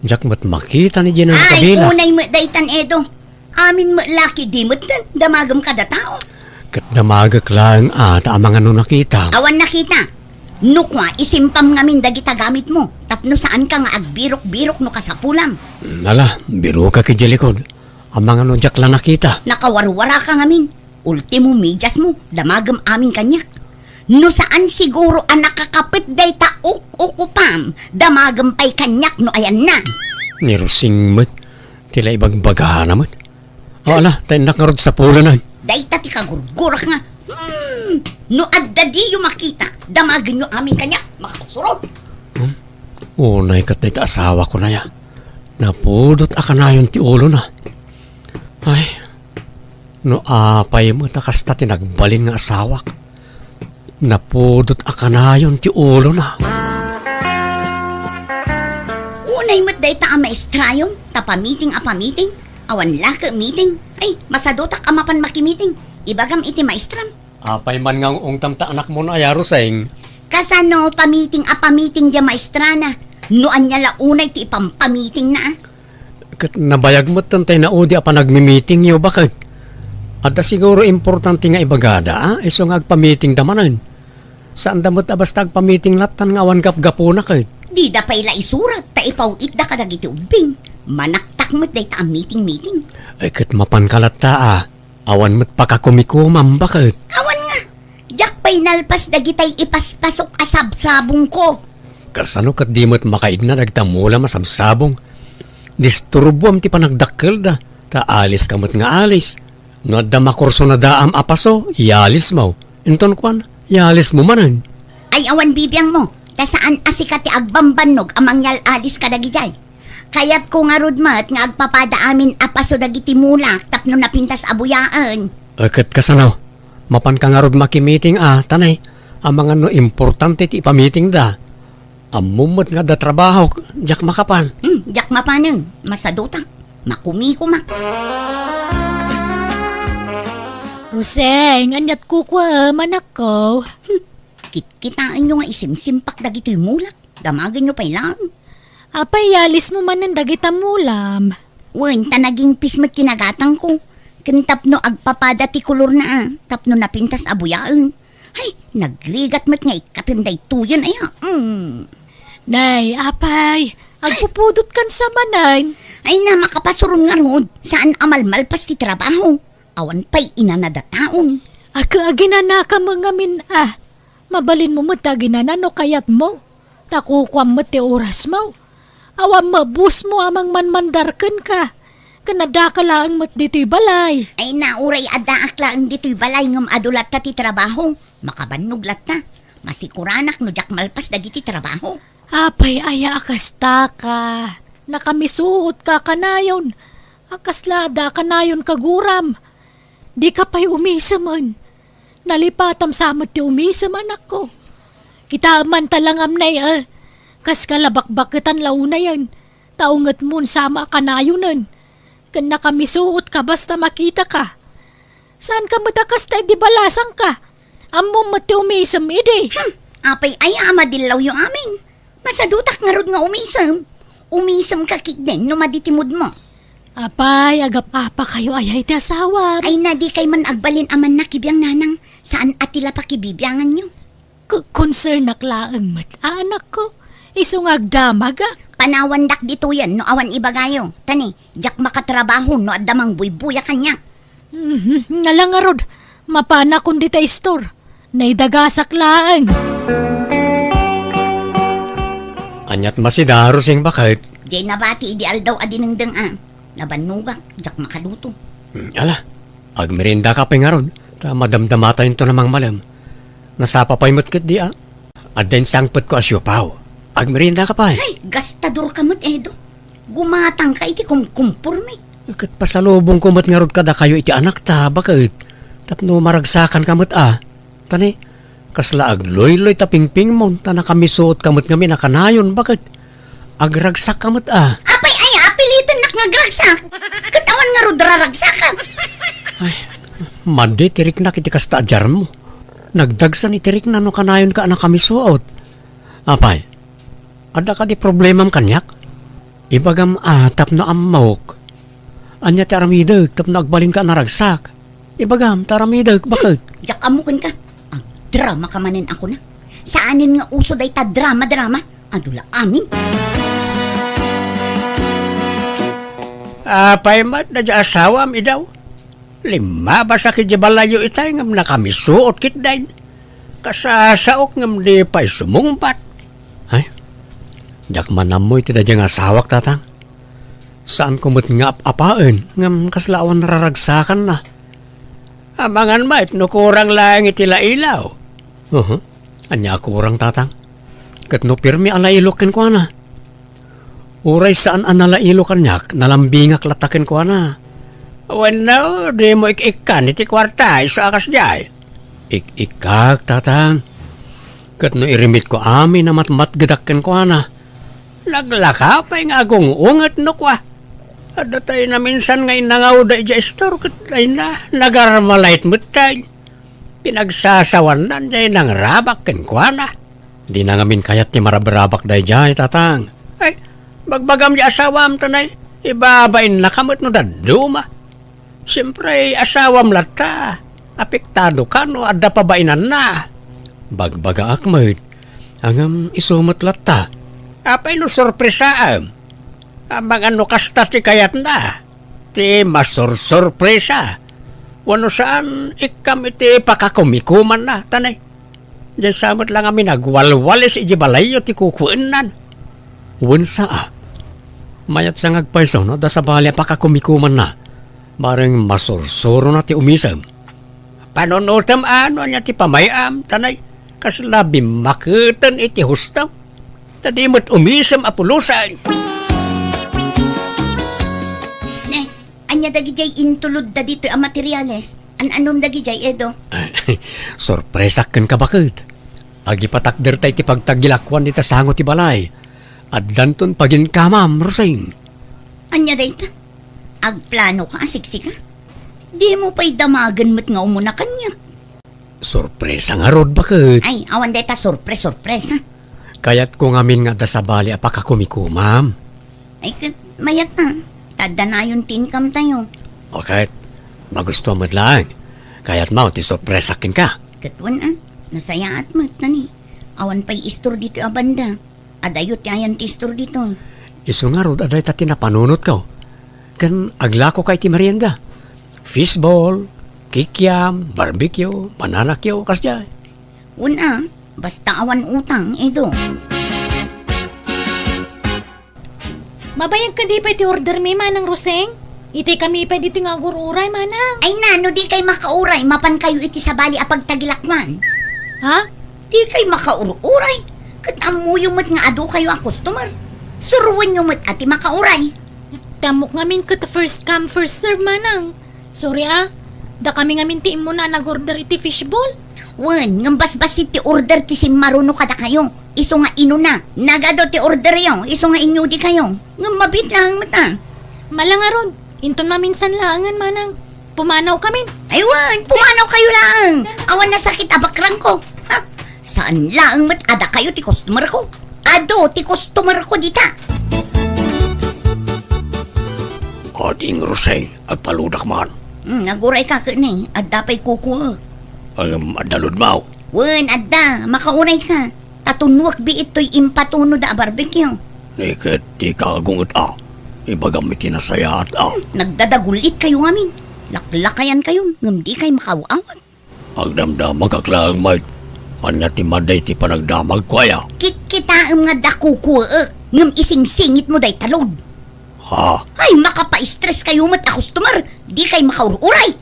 Jak mat makita ni Jenna Ay, kabila. unay mo daytan edo. Amin mo laki dimot na, damagam kada tao. Kat damagak lang ata ang mga nakita. Awan nakita. Nukwa, isimpam ngamin dagita gamit mo. Tapno saan ka nga agbirok-birok no kasapulam. Nala, biro ka kijilikod. Ang mga jak lang nakita. Nakawarwara ka ngamin. Ultimo medyas mo, damagam amin kanyak. No saan siguro ang nakakapit day tauk-ukupam, damagam pa'y kanyak no ayan na. Nirusing mat. Tila ibagbagahan naman. Ala, tayo nakarod sa pula na. Day tati ka gurgurak nga. No adda di yung makita, damagan nyo amin kanyak, makasurot. Unay kat na asawa ko na ya. Napudot aka na yung ti ulo na. Ay, no apay mo nakasta tinagbalin nga asawa ko. Napudot aka na yung ti ulo na. Unay mo't day ta ang maestrayon, tapamiting apamiting, awan laka meeting. Ay, masadotak amapan makimiting, ibagam iti maestram. Apay man nga ang tamta anak mo na ayaro saying. Kasano pamiting apamiting di maestrana, noan niya launay ti ipampamiting na. Kat nabayag mo tantay na udi apa nagmi-meeting yo bakit? Ada siguro importante nga ibagada iso nga agpa-meeting damanan. Saan damot abasta agpa-meeting latan nga awan gap-gapuna kay? Di da pa ila isurat, ta ipauik da kadagiti ubing. Manaktak mo't day ta ang meeting. Ay kat mapankalat ta awan mo't pakakumikumam bakit? Awan nga, jak pa'y nalpas dagitay ipaspasok asab-sabong ko. Kasano kat di mo't makaid na nagtamula masabsabong. Disturbuam ti panagdakkel da. Ta alis kamot nga alis. No adda makurso na daam apaso, ialis mo. Inton kwan, ialis mo manan. Ay awan bibiyang mo, ta saan asikat ti agbambanog amang yal alis kadagijay. Kaya't ko nga rudmat nga agpapada amin apaso dagiti mulak tapno napintas abuyaan. Kat kasano, mapan ka nga rod makimiting tanay. Ang mga no importante ti ipamiting da. Amumot nga da trabaho, jak makapan. Jak mapaneng, masadutak, makumikuma. Ruseng, anyat kukwa, manak ko. Kitaan nyo nga isimsimpak dagito'y mulak, damagan nyo pa'y lang. Apay, yalis mo man ang dagita mulam. Wen, tanaging pismat kinagatang ko. Kintapno agpapada ti kulor na tapno napintas abuyaan. Ay, nagligat mat nga ikatinday tuyan aya. Nay, apay, agpupudot kan sa manan. Ay na makapasurong nga rod, saan amalmalpas ti trabaho. Awan pa'y inanadataon. Aga aginana ka mga min Mabalin mo ta ginanano kayat mo. Takukwam mo ti oras mo. Awam mabus mo amang manmandarken ka. Kanada ka lang mat dito'y balay. Ay nauray adaak lang dito'y balay ngam adulat ta ti trabaho. Makabanuglat ta. Masikuranak no jak malpas dagiti trabaho. Apay aya akasta ka. Nakamisuot ka kanayon. Akaslada kanayon kaguram. Di ka pa'y umisaman. Nalipatam sa amat ti umisam anak ko. Kita man talang amnay kas kalabakbaketan launa yan. Taungat mun sama kanayunan. Kan nakamisuot ka basta makita ka. Saan ka matakas tayo di balasang ka? Amo mati umisam ide. Apay ay amadilaw yung amin. Masadutak nga rod nga umisam. Umisam ka kikden no maditimod mo. Apay, agap-apa kayo ayay ti asawa. Ay na di kay man agbalin aman na kibiyang nanang. Saan atila pa kibibiyangan nyo? Concern naklaang mat anak ko. Isong agdamaga. Panawandak dito yan no awan ibagayo. Tani, jak makatrabaho no adamang buybuya kanya. Nalangarod, mapana kundi ta store. Naidagasak laang. Anyat masidaro sing bakit? Jay nabati ideal daw adinengdeng Nabanugak, jak makaluto. Ala, agmerinda ka pa nga ron. Ta madamdamata yun to namang malam. Nasapa pa'y matkit di Adain sangpot ko asyopaw. Agmerinda ka pa Ay, gastador ka mo't edo. Gumatang ka iti kumpurmi. Kat pasalubong ko mat nga rod kada kayo iti anak ta. Bakit? Tapno maragsakan ka mat Tani, kasla agloy-loy tapingping mo. Ta nakamisuot ka mat ngami nakanayon. Bakit? Agragsak ka mat Apay ay apilitan nak nga gragsak. Katawan nga rod raragsakan. Ay, mandi tirik na kiti kasta ajar mo. Nagdagsan itirik na no kanayon ka anak kami suot. Apay, ada ka di problemam kanyak? Ibagam atap no amawok. Anya ti aramidag, tap nagbalin ka naragsak. Ibagam, taramidag, bakit? Jak amukin ka. Ang drama ka manin ako na. Saanin nga uso day ta drama-drama? Adula amin. Apay mat na dya asawam idaw. Lima ba sa kijabalayo itay ngam nakamisuot kit dayn. Kasasaok ngam di pa'y sumungpat. Ay, jak manamoy ti da dya nga asawak tatang. Saan kumot nga apaan ngam kaslawan nararagsakan na. Amangan mat no kurang lang itila ilaw. Anya kurang tatang. Kat no pirmi alailokin ko na. Uray saan analailokan nyak, nalambingak latakin ko na. Wano, di mo ik-ikan iti kwarta, isa akas jay. Ik-ikak, tatang. Kat no irimit ko amin na matmatgadakin ko na. Laglaka pa'y nga agong ungat no kwa. Ada tayo na minsan ngay nangaw da ija istor, kat ay na, nagarmalait mo tayo. Pinagsasawan na jay nang rabak ken kwa na. Di na ngamin kayat ni marabarabak da jay, tatang. Ay, bagbagam di asawam tanay, ibabain na kamot no daduma. Siyempre, asawam lata, apektado ka no, adda pa bainan na. Bagbaga akmad, hangam isumot lata. Apay no sorpresaam. Amang ano kasta ti kayat na, ti masor-sorpresa. Wano saan, ikam iti pakakumikuman na, tanay. Diyan samot lang kami nagwalwalis ijibalayo ti kukuenan. Wansa mayat sa ngagpaisaw no, da sa bali pakakumikuman na. Maring masursuro na ti umisam. Panonotam ano niya ti pamayam, tanay. Kaslabi makitan iti hustaw. Tadimot umisam apulusan. Ne, anya dagi jay intulod da dito ang materyales. An-anom dagi jay edo. Sorpresaken ka bakit? Agi patakder tay ti pagtagilakwan dita sango ti balay. Adlanton pagin kamam, Rosing. Anya day ta? Agplano ka, asiksi ka? Di mo pa'y damagan mo't nga umuna kanya. Sorpresa nga rod bakit? Ay, awan day ta sorpresa. Kayat ko ngamin nga da sa bali apakakumikumam. Ay, mayat na. Tada na yung tinkam tayo. Okay, magusto mo lang. Kaya't mo, ti sorpresakin ka. Katwan nasaya at mo't na ni. Awan pa'y istor dito abanda. Adayot yayan ti istor dito. Iso nga rod, aday tati napanunot ka. Kan aglako kay ti merienda. Fishball, kikiam, barbecue, mananakyo, kasya. Una, basta awan utang, edo. Mabayag ka di pa iti order mi, Manang Roseng? Iti kami pa dito nga gururay, Manang. Ay nano, di kay makauray, mapan kayo iti sa bali apag tagilakman. Ha? Di kay makaururay. Kat amuyo mo't nga ado kayo ang customer. Suruan nyo mo't ati makauray. Tamok ngamin ka first come, first serve, Manang. Sorry da kami ngamin ti mo na nag-order iti fishball. Wan, ngambas-bas ti order ti simaruno kada kayo. Iso nga ino na. Nagado ti order yo. Iso nga inyo di kayo. Ngambabit lang mata. Malangarod, inton maminsan langan, Manang. Pumanaw kami. Ay wan, pumanaw kayo lang. Awan na sakit abakrang ko. Ha? Saan lang mat ada kayo ti customer ko? Ado ti customer ko dita. Ading Roseng, agpaludak man. Naguray ka ka ni. Adda pa'y kuku. Adalod mo. Wan, adda. Makauray ka. Tatunwak bi ito'y impatuno da barbecue. Nikit, di ka agungot Ibagam iti nasaya at Nagdadagulit kayo ngamin. Laklakayan kayo. Ngam di kayo makawawat. Agdamdamag aklang mait. Anya ti maday ti panagdamag kwaya. Kit-kitaam nga da kuku. Ngam ising-singit mo day talod. Ha? Ay, makapa-stress kayo mat a customer. Di kayo makaururay.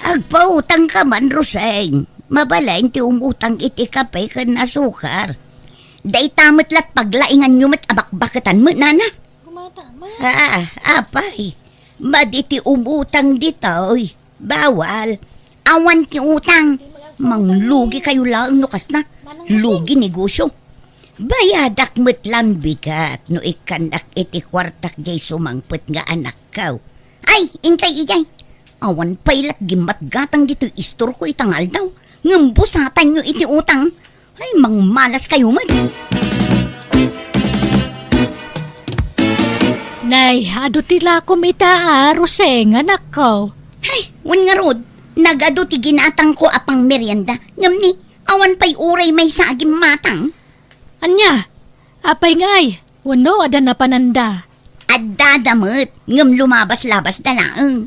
Agpautang ka man, Roseng. Mabalain ti umutang iti kape kan asukar. Day tamat lat paglaingan nyo mat abakbakatan mo, nana. Gumatama. Apay. Maditi umutang ditoy. Bawal. Awan ti utang. Manglugi kayo lang nukas na. Lugi negosyo. Bayadak met lang bigat no ikanak iti kwartak jay sumangpet nga anak kaw. Ay, ingkay ijay. Awan pailat gimat gatang dito istor ko itangal daw. Ngambusatan nyo iti utang. Ay, mangmalas kayo man. Nay, ado tila kumita Roseng, anak ko. Hay, wan nga rod. Nagado ti ginatang ko apang merienda. Ngam ni, awan pa'y uray may saging matang. Anya, apay ngay, wano ada na pananda. At dadamot, ngam lumabas-labas dalaang.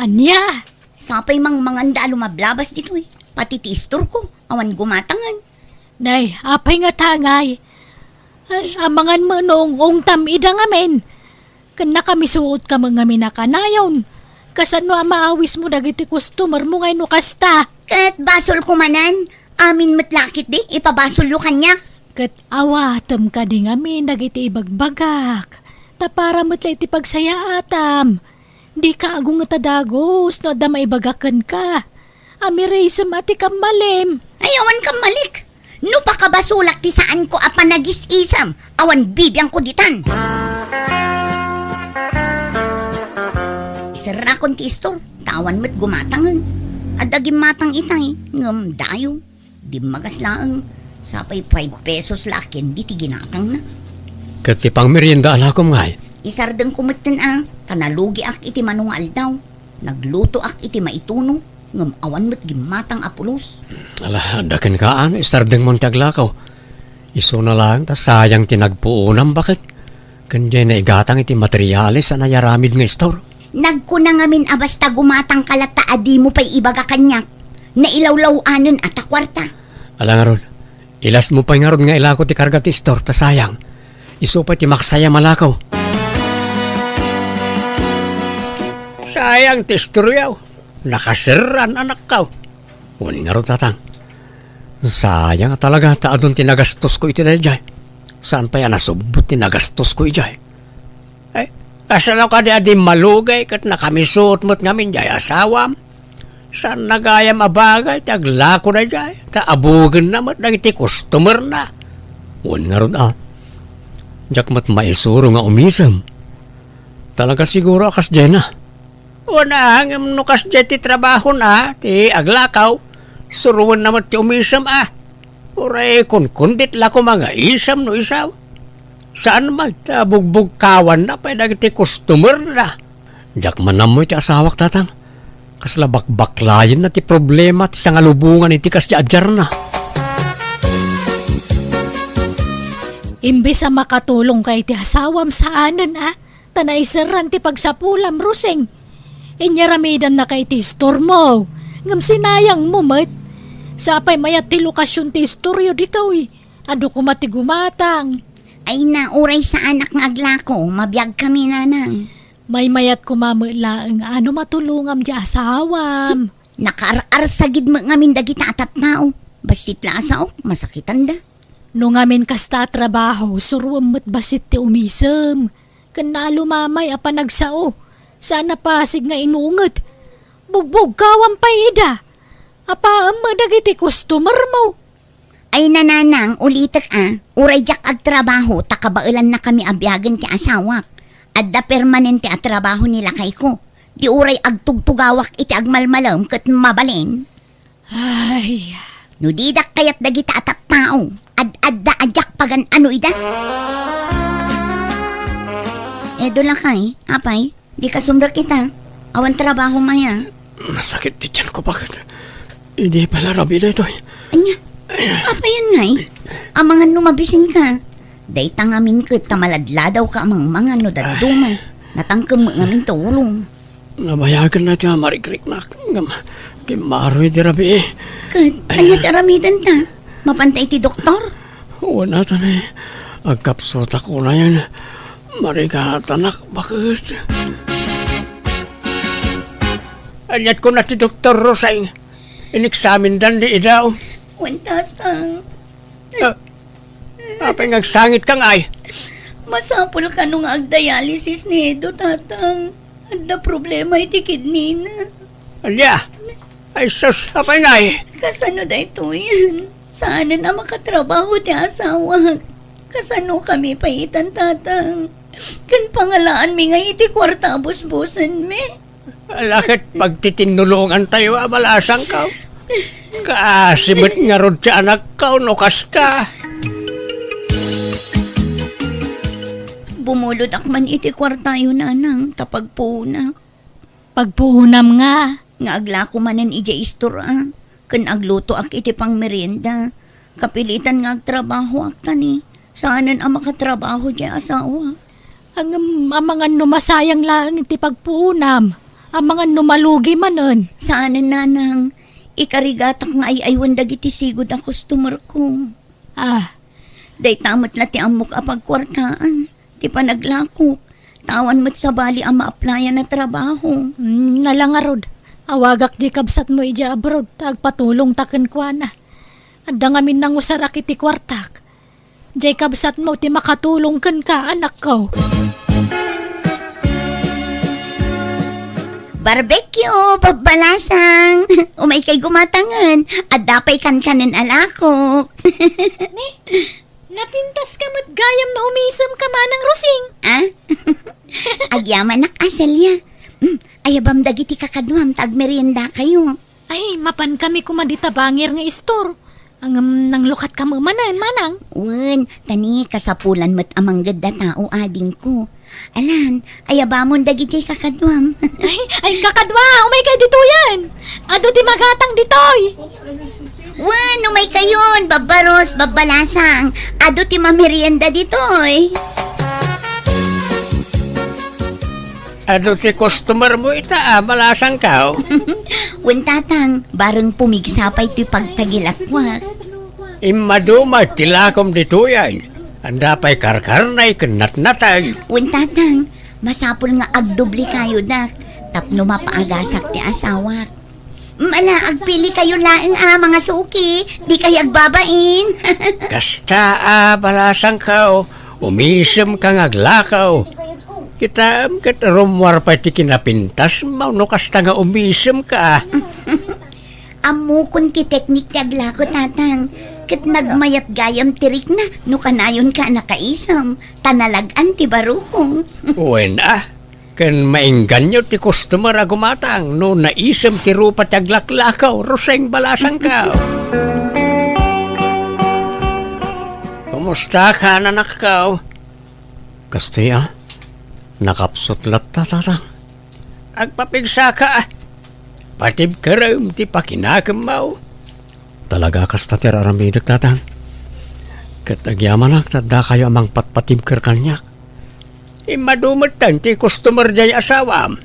Anya, Sapay mang manganda lumablabas dito eh. Pati ti istor ko, awan gumatangan. nay, apay nga tangay. Ay, amangan mo noong ungtam ida ngamin. Kana kami suot ka mga minakanayon. Kasano maawis mo dagiti customer mo ngay no kasta. Kat basol ko manan, amin matlakit di, ipabasol lo kanya. Kat awatam ka di ngamin dagiti ibagbagak. Tapara mo't iti pagsaya atam. Di ka agong tadagos no da maibagakan ka. Amirisam ati kamalim. Ayawan kang malik. No pa kabasulak ti saan ko apa nagis-isam, awan bibiyang ko ditan. Isarakon ti istor, tawan mo't gumatangan. Adagim matang itay, ngam dayo. Di magas laang, sapay 5 pesos lakin, di ti ginatang na. Kati pang merienda alakom ngay. Isardeng kumatan kanalugi ak iti manungal daw. Nagluto ak iti maituno, ngam awan mo't gimatang apulos. Ala, dakin kaan, isardeng mong taglakaw. Iso na lang, ta sayang tinagpuunam bakit? Kanya na igatang iti materyales sa nayaramid nga store. Nagkuna ngamin abasta gumatang kalata adi mo pa'y ibaga kanyak. Nailawlaw anon at akwarta. Ala nga ron, ilas mo pa nga ron nga ilako ti karga ti store, ta sayang. Iso pa ti maksaya malakaw. Sayang ti store yaw. Nakasiran anak kaw. Wani nga ron tatang. Sayang talaga taadon tinagastos ko iti na jay. Saan pa yan nasubot tinagastos ko ijay? Ay, asalaw ka di adi malugay kat nakamisot mo't ngamin jay asawam. Saan nagayam abagay taglako na jay. Taabugan na mo't nagiti customer na. Wani nga ron Jak mat maisuro nga umisam. Talaga siguro akas jay na. Wana hangam nukas jay ti trabaho na ti aglakaw. Suruan naman ti umisam Uray kun kundit lako mga isam no isaw. Saan magtabugbog kawan na pa dagiti customer na. Jak manamoy ti asawak tatang. Kaslabak-baklayin na ti problema ti sangalubungan iti kas ti adjar na. Imbes sa makatulong kay ti asawam saanan tanaisaran ti pagsapulam Roseng. Inyaramidan na kay ti store mo. Ngam sinayang mo mat. Sapay mayat ti lokasyon ti istoryo dito Ado ko mati gumatang. Ay na, uray sa anak ng aglako, mabiyag kami nanang. May mayat kumamalaang ano matulungam di asawam. Nakaarar sa gidma ngamin dagita atat nao. Basit lasa masakitan da. No ngamin kasta trabaho, suruam mat basit ti umisem. Kanalo mamay apa nagsao. Sana pasig nga inungot. Bugbog kawam pa ida. Apa dagiti customer mo. Ay nananang, ulitak uray jak ag trabaho, takabailan na kami abyagan ti asawak. Adda permanente at trabaho nila kay ko. Di uray ag tugtugawak iti agmalmalam kat mabalin. Ay, No didak kayat dagita atat tao. Adda ajak pagan ano ida. Edo lang kay, apay, di kasumda kita. Awan trabaho maya. Masakit di tiyan ko bakit. Hindi pala rabi na ito. Anya, apa yan ngay? Amangan lumabisin ka. Day tangamin ko tamaladladaw ka amang mga no daduma. Natangkam mo ngamin tulong. Nabayagan na tiyan marikrik na. Kimaroy di rabi Kat, anya taramidan ta. Mapantay ti doktor. Wala ta na agkapsot ako na yan. Marikatanak, bakit? Anyat ko na ti Dr. Rosay. Inexamin dan di idaw. Wantatang, Apay ngagsangit kang ay. masapol ka nung ag-dialysis ni Edo, tatang. Anda problema iti kidney na. Alya, ay sus, apay nga ay. Kasano da ito yan? Saan na makatrabaho ti asawa? Kasano kami paitan, tatang? Kan pangalaan mi nga iti kwarta busbusan mi. Alakit pagtitinulungan tayo, abalasang ka. Kaasimit nga rod sa anak ka, no kasta. Bumulod ak man iti kwartayo nanang tapag po na. Pagpuhunam nga. Nga agla ko manan ija istora. Kan agluto ak iti pang merienda. Kapilitan nga agtrabaho ak tani. Saanan ang makatrabaho di asawa. Ang mga numasayang lang iti pagpuunam. Ang mga numalugi manon. Saanan nanang. Ikarigatak nga ay aywan dagiti sigod ang customer ko. Ah, Day tamat la ti amok apag kwartaan. Ti panaglakok. Tawan mat sa bali ang ma-applyan na trabaho. nalangarod. Awagak di kabsat mo ija abroad. Tagpatulong taken kwa na. Adda ngamin nang usarak iti kwartak. Jay kabsat mo ti makatulong kan ka anak ko. Barbecue, pabalasang. Umay kay gumatangan. At dapay kan kanin alakok. Napintas ka mat gayam na umisam ka manang rusing. Ah? Agyaman nak asalya. Ayabam dagiti kakadwam tag merienda kayo. Ay, mapan kami kumadita bangir nga istor. Ang nang lukat ka mo manan, manang. Wen, tani kasapulan mat amang ganda tao ading ko. Alan, ayabamon dagiti kakadwam. Ay, kakadwa, umay kay dito yan. Ado di magatang ditoy. Wen, umay kayon, babaros, babalasang. Ado ti mamerienda ditoy. Ano si customer mo ita, malasang ka. Wen tatang, bareng pumigsapay ti pagtagilakwak. Imaduma tilakom dito yan. Anda pa'y karkarnay kanatnatay. Wen tatang, masapul nga agdubli kayo dak. Tapno mapaagasak ti asawak. Mala, agpili kayo laeng mga suki. Di kayo agbabain. Kasta malasang ka. Umisem kang aglakaw. Kita rumwar pa ti kinapintas mo no kasta nga umisem ka. Amo kun ti teknik ti aglako tatang. Ket nagmayat gayam tirik na no kanayon ka nakaisam. Tanalagan ti barukong. Uwen kan maingganyo ti customer a gumatang no naisem ti rupa ti aglaklakaw ruseng balasang ka. Kumusta ka nanak ka? Kasti nakapsot tatang. Agpapigsa ka. Patib ka rin ti pakinakam mo. Talaga kasta ti raramidag tatang. Katagyaman tanda kayo amang patpatib ka kanyak. Imadumatan ti customer jay asawam.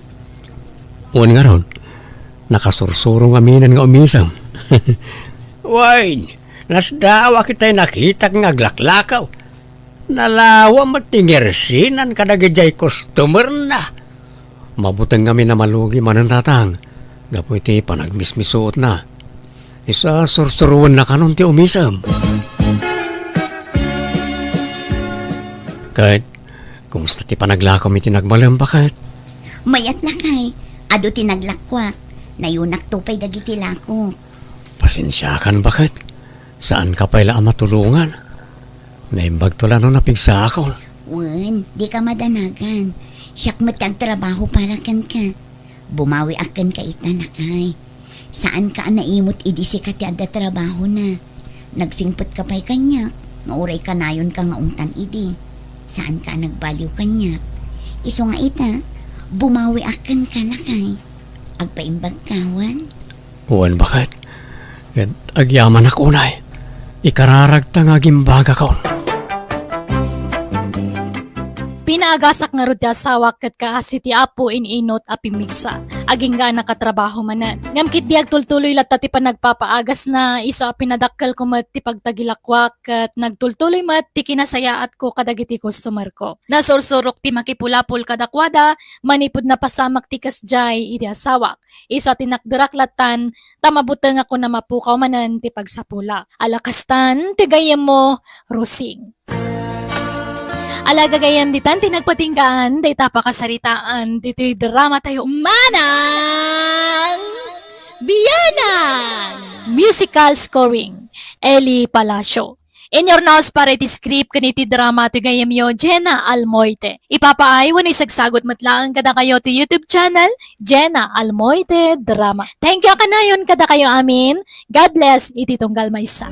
Uwan nga ron, nakasursurong aminan nga umisam. Wine, nasdawa kita'y nakita nga aglaklakaw. Nalawa matingirsinan kadagijay customer na. Mabutang kami na malugi manan tatang. Gapo iti panagmismisuot na. Isa sursuruan na kanon ti umisam. Kahit, kumusta ti panaglakom iti nagmalam bakit? Mayat lakay. Ado ti naglakwak. Nayunak tupay dagiti lako. Pasensyakan bakit? Saan ka pala matulungan? Naimbag tula no napigsa ako. Wen, di ka madanagan. Siyak matagtrabaho para kan ka. Bumawi akan ka italakay. Saan ka naimot idisi ka ti adda trabaho na. Nagsingpot ka pa'y kanyak. Mauray ka nayon ka nga ungtan idi. Saan ka nagbaliw kanyak. Iso nga ita, bumawi akan ka lakay. Agpaimbag kawan. Uwan bakit? Agyaman ako na ikararagta nga gimbaga ko. Pinaagasak nga ro ti asawa ket kaasi ti apo inot a pimigsa. Aging nga nakatrabaho manan. Ngamkit di agtultuloy latta ti panagpapaagas na iso a pinadakkel ko mat ti pagtagilakwak ket nagtultuloy mat ti kinasayaat ko kadagiti customer ko. Nasursurok ti makipulapul kadakwada, manipud na pasamak ti kasjay iti asawa. Iso ti nakdiraklatan, tamabuteng ako na mapukaw manan ti pagsapula. Alakastan, ti gayem mo, rusing. Alaga gayam ditan tinagpatinggaan, day tapakasaritaan, dito'y drama tayo manang biyanan! Musical scoring, Eli Palacio. In your nose para iti script kaniti drama ti gayam yo, Jenna Almoite. Ipapaay wani sagsagot matlaan kada kayo ti YouTube channel, Jenna Almoite Drama. Thank you kanayon kada kayo amin. God bless iti tunggal maysa.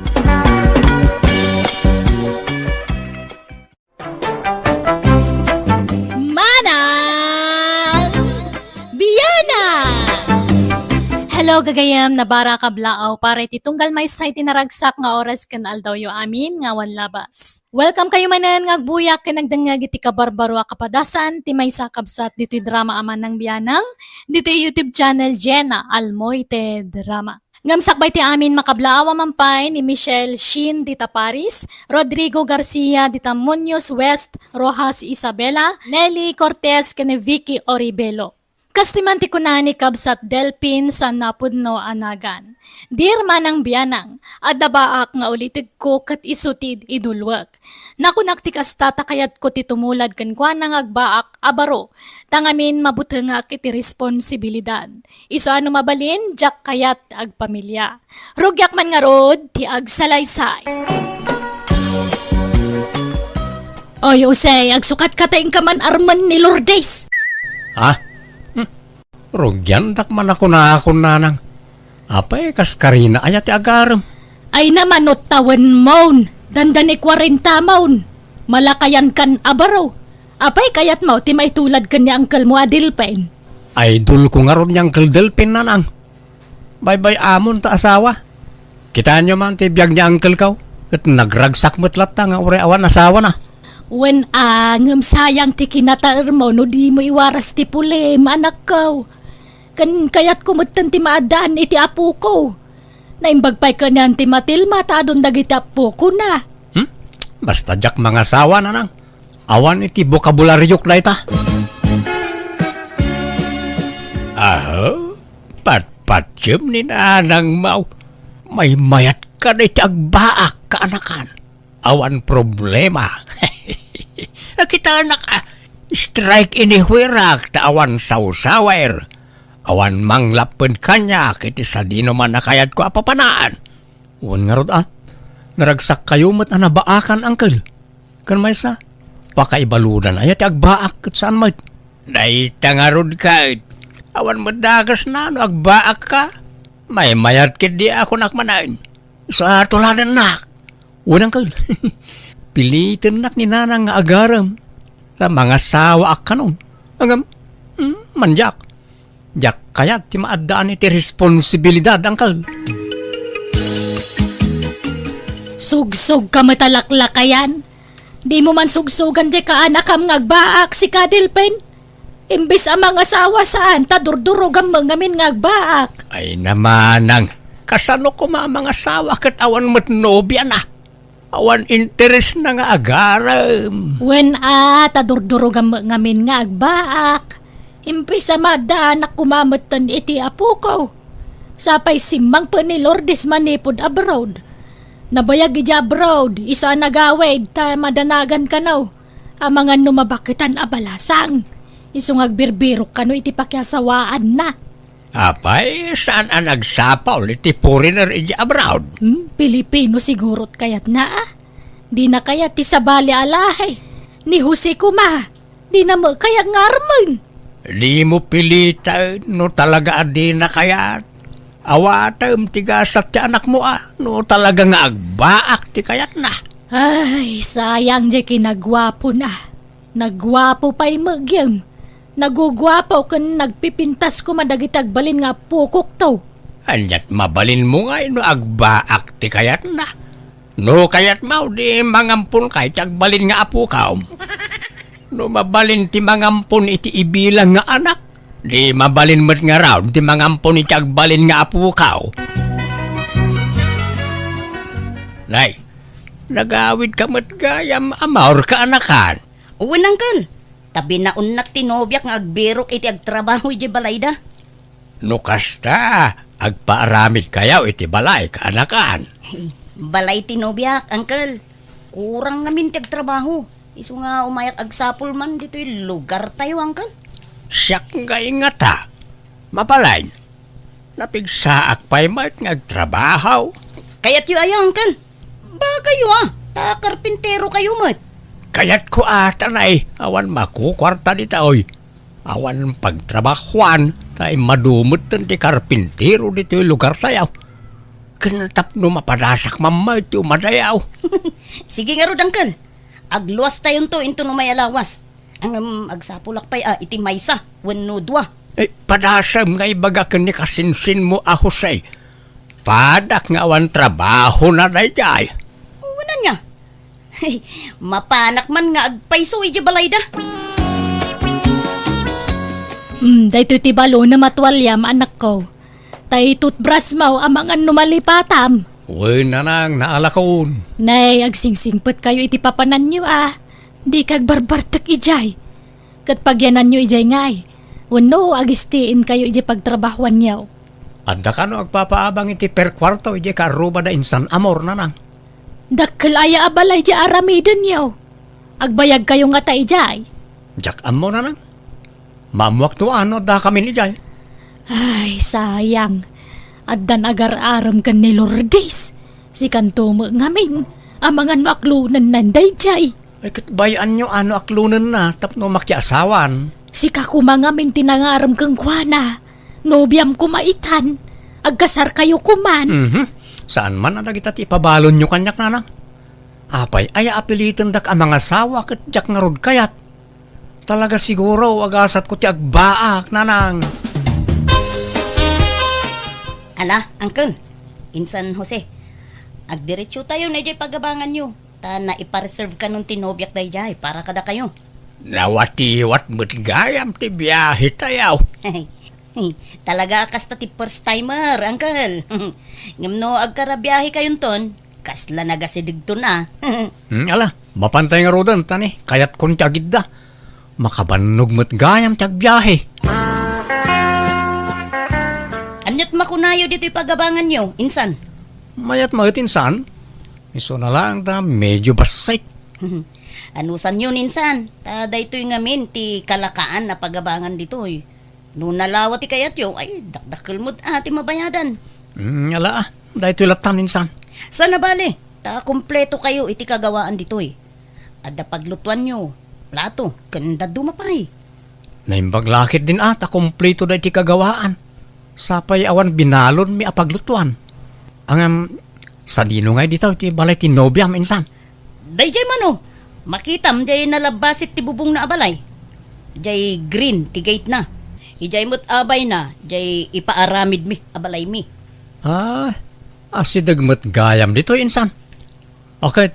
Hello gagayam na bara kablaaw para titunggal may say tinaragsak nga oras kan aldaw yo amin nga wan labas. Welcome kayo manan nga agbuyak ken nagdengag iti kabarbaro a kapadasan ti may sakabsat dito'y drama aman ng biyanang dito'y YouTube channel Jenna Almoite Drama. Ngamsakbay ti amin makablaaw mampay ni Michelle Shin dita Paris, Rodrigo Garcia dita Muñoz West, Rojas Isabela, Nelly Cortez ken Vicky Oribelo. Kastimanti ko na ni Kabsat Delpin sa Napudno Anagan. Dir manang biyanang, adabaak nga ulitig ko kat isutid idulwag. Nakunak ti kastata kayat ko ti tumulad kan kwa nang agbaak abaro. Tangamin mabutanga kiti responsibilidad. Iso ano mabalin, jak kayat agpamilya. Rugyak man nga rod, ti agsalaysay. Oy, Usay, agsukat ka taing kaman arman ni Lourdes. Ha? Rugyan dakman ako na ako nanang. Apay kas Karina ayat agaram. Ay naman o tawan maun, dandan 40 maun. Malakayan kan abaraw. Apay kayat mo, ti may tulad kan ni Uncle mo Adilpen. Idol ko nga ron niyang Delpin nanang. Bye-bye amon ta asawa. Kita nyo man ti biyag ni Uncle kaw. At nagragsak matlat nga ure awan asawa na. When angam sayang ti kinataer mo, no di mo iwaras ti pulem, anak ko. Kan kayat kumutan ti maadaan iti apo ko. Naimbagpay ka niyan ti Matilma, tadon dagiti apo ko na. Basta jak mga asawa nanang. Awan iti bokabularyok na ita. Aho, patpatyem ni nanang mau. May mayat ka na iti agbaak kaanakan. Awan problema. Nakita anak, strike inihuirak ta awan sausawair. Awan manglapen kanya kiti sa di naman nakayat ko apapanaan. Uwan nga rod naragsak kayo mat anabaakan angkel. Kan may sa, pakaibaludan ayat agbaak kat saan mat. Daita nga rod ka, awan madagas na no agbaak ka. May mayat kit di ako nakmanain. Sa tuladan nak. Uwan angkel. Pilitin nak ni nanang nga agaram. Sa mga sawa ak kanon. Agam, manjak. Jak kayat ti maadaan iti responsibilidad angkal. Sugsug ka matalaklakayan. Di mo man sugsugan di ka anak am ngagbaak si Kadilpen. Imbis amang asawa saan, tadurdurog ang mangamin ngagbaak. Ay namanang, kasano ko mga asawa kat awan mat nobya na. Awan interes na nga agaram. When tadurdurog ang mangamin ngagbaak. Imbis sa madaan na kumamatan iti apo ko. Sapay simang pa ni Lourdes manipod abroad. Nabayag ija abroad, isa nagawid, ta madanagan ka naw. Ang mga numabakitan abalasang. Isong agbirbirok ka no iti pakyasawaan na. Apay, saan ang nagsapaw iti foreigner ija abroad? Pilipino sigurot kayat na Di na kayat ti sabali alahay. Ni Jose Kuma, di na mo kayat ngarman. Di mo pilita no talaga adi na kayat. Awatam tigasat ti anak mo no talaga nga agbaak ti kayat na. Ay, sayang di kinagwapo na. Nagwapo pa'y magyam. Nagugwapo kan nagpipintas ko madagitag balin nga pukok to. Anyat mabalin mo nga no agbaak ti kayat na. No kayat mau di mangampun kay tagbalin nga apo kaom. No mabalin ti mangampun iti ibilang nga anak. Di mabalin mo't nga raw ti mangampun iti agbalin nga apo kao. Nay, nagawid ka mo't gayam amaur ka anakan. Uwan angkel, tabi na unnak tinobyak nga agbirok iti agtrabaho iti balayda. No kasta, agpaaramid kayaw iti balay ka anakan. Balay tinobyak, angkel. Kurang namin ti agtrabaho. Iso nga umayak agsapul man dito'y lugar tayo, angkel. Siyak nga ingata. Mapalain. Napigsaak pa'y mat ngagtrabaho. Kaya't yu ayaw, angkel. Ba kayo karpintero kayo mat. Kaya't ko tanay. Awan makukwarta di taoy. Awan pagtrabahuan. Tay madumot ti karpintero dito'y lugar tayo. Kanatap no mapadasak mamay ti umadayaw. Sige nga rod, angkel. Agluwas tayon to into no may alawas. Ang agsapulak pa'y iti maysa, wenno dua. Padasam nga ibaga ka ni kasinsin mo ako say. Padak nga awan trabaho na dayjay. Wala niya. Hey, mapanak man nga agpaiso iti balay da. Dahito ti balo na matwalyam anak ko. Tay toothbrush mo amang ano malipatam. Uy na nang naalakon. Nay, agsingsingpet kayo iti papanan nyo Di kag barbartak ijay. Kat pagyanan nyo ijay ngay. Wano agistiin kayo ijay pagtrabahuan nyo. Adda ka no agpapaabang iti per kwarto iti karuba da insan amor na nang. Dakkel aya abalay ijay aramiden nyo. Agbayag kayo nga ta ijay. Jak amo na nang. Mamuak to ano da kami ni jay. Ay, sayang. Addan agar-aram kan ni Lourdes. Si kantumo ngamin. Amangan no aklunan nanday jay. Ay katbayaan nyo ano aklunan na tapno makiasawan. Si kakumangamin tinangaram kang kuwana. Nobyam kumaitan. Agkasar kayo kuman. Saan man na kita ipabalon nyo kanyak na nang. Apay ay apilitan dak ang mga sawa kat jak nga rod kayat. Talaga siguro agasat ko ti agbaak na nang. Ala, Uncle. Insan Jose. Agdiretso tayo na ijay pagabangan nyo. Ta na ipareserve ka nung tinobyak dayjay para kada kayo. Nawatiwat mo't gayam ti biyahe tayaw. Talaga kasta ti first timer, Uncle. Ngam no agkarabiyahe kayon ton, kasla nagasidig to na. Ala, mapantay nga rodan tani, kayat kon tiagid da. Makabanog mo't gayam ti agbiyahe. Anyat makunayo dito pagabangan nyo, insan. Mayat insan, iso na lang da medyo basay. Anusan yun, insan? Ta daytoy ngamin ti kalakaan na pagabangan dito. No nalawa ti kayat yo, ay dakdakkel mo't ati mabayadan. Ala, dahil ito'y latan insan. Sana bale, ta kompleto kayo iti kagawaan dito. Adda paglutuan nyo, plato, kanda dumapay. Naimbag lakit din ata, kompleto da iti kagawaan. Sapay awan binalon mi apaglutuan. Ang sa dino ngay dito, iti balay ti nobyam insan. Dayjay mano, makitam jay nalabasit ti bubong na abalay. Jay green ti gate na. Ijay mo't abay na, jay ipaaramid mi, abalay mi. Asidagmat gayam dito insan. Okay,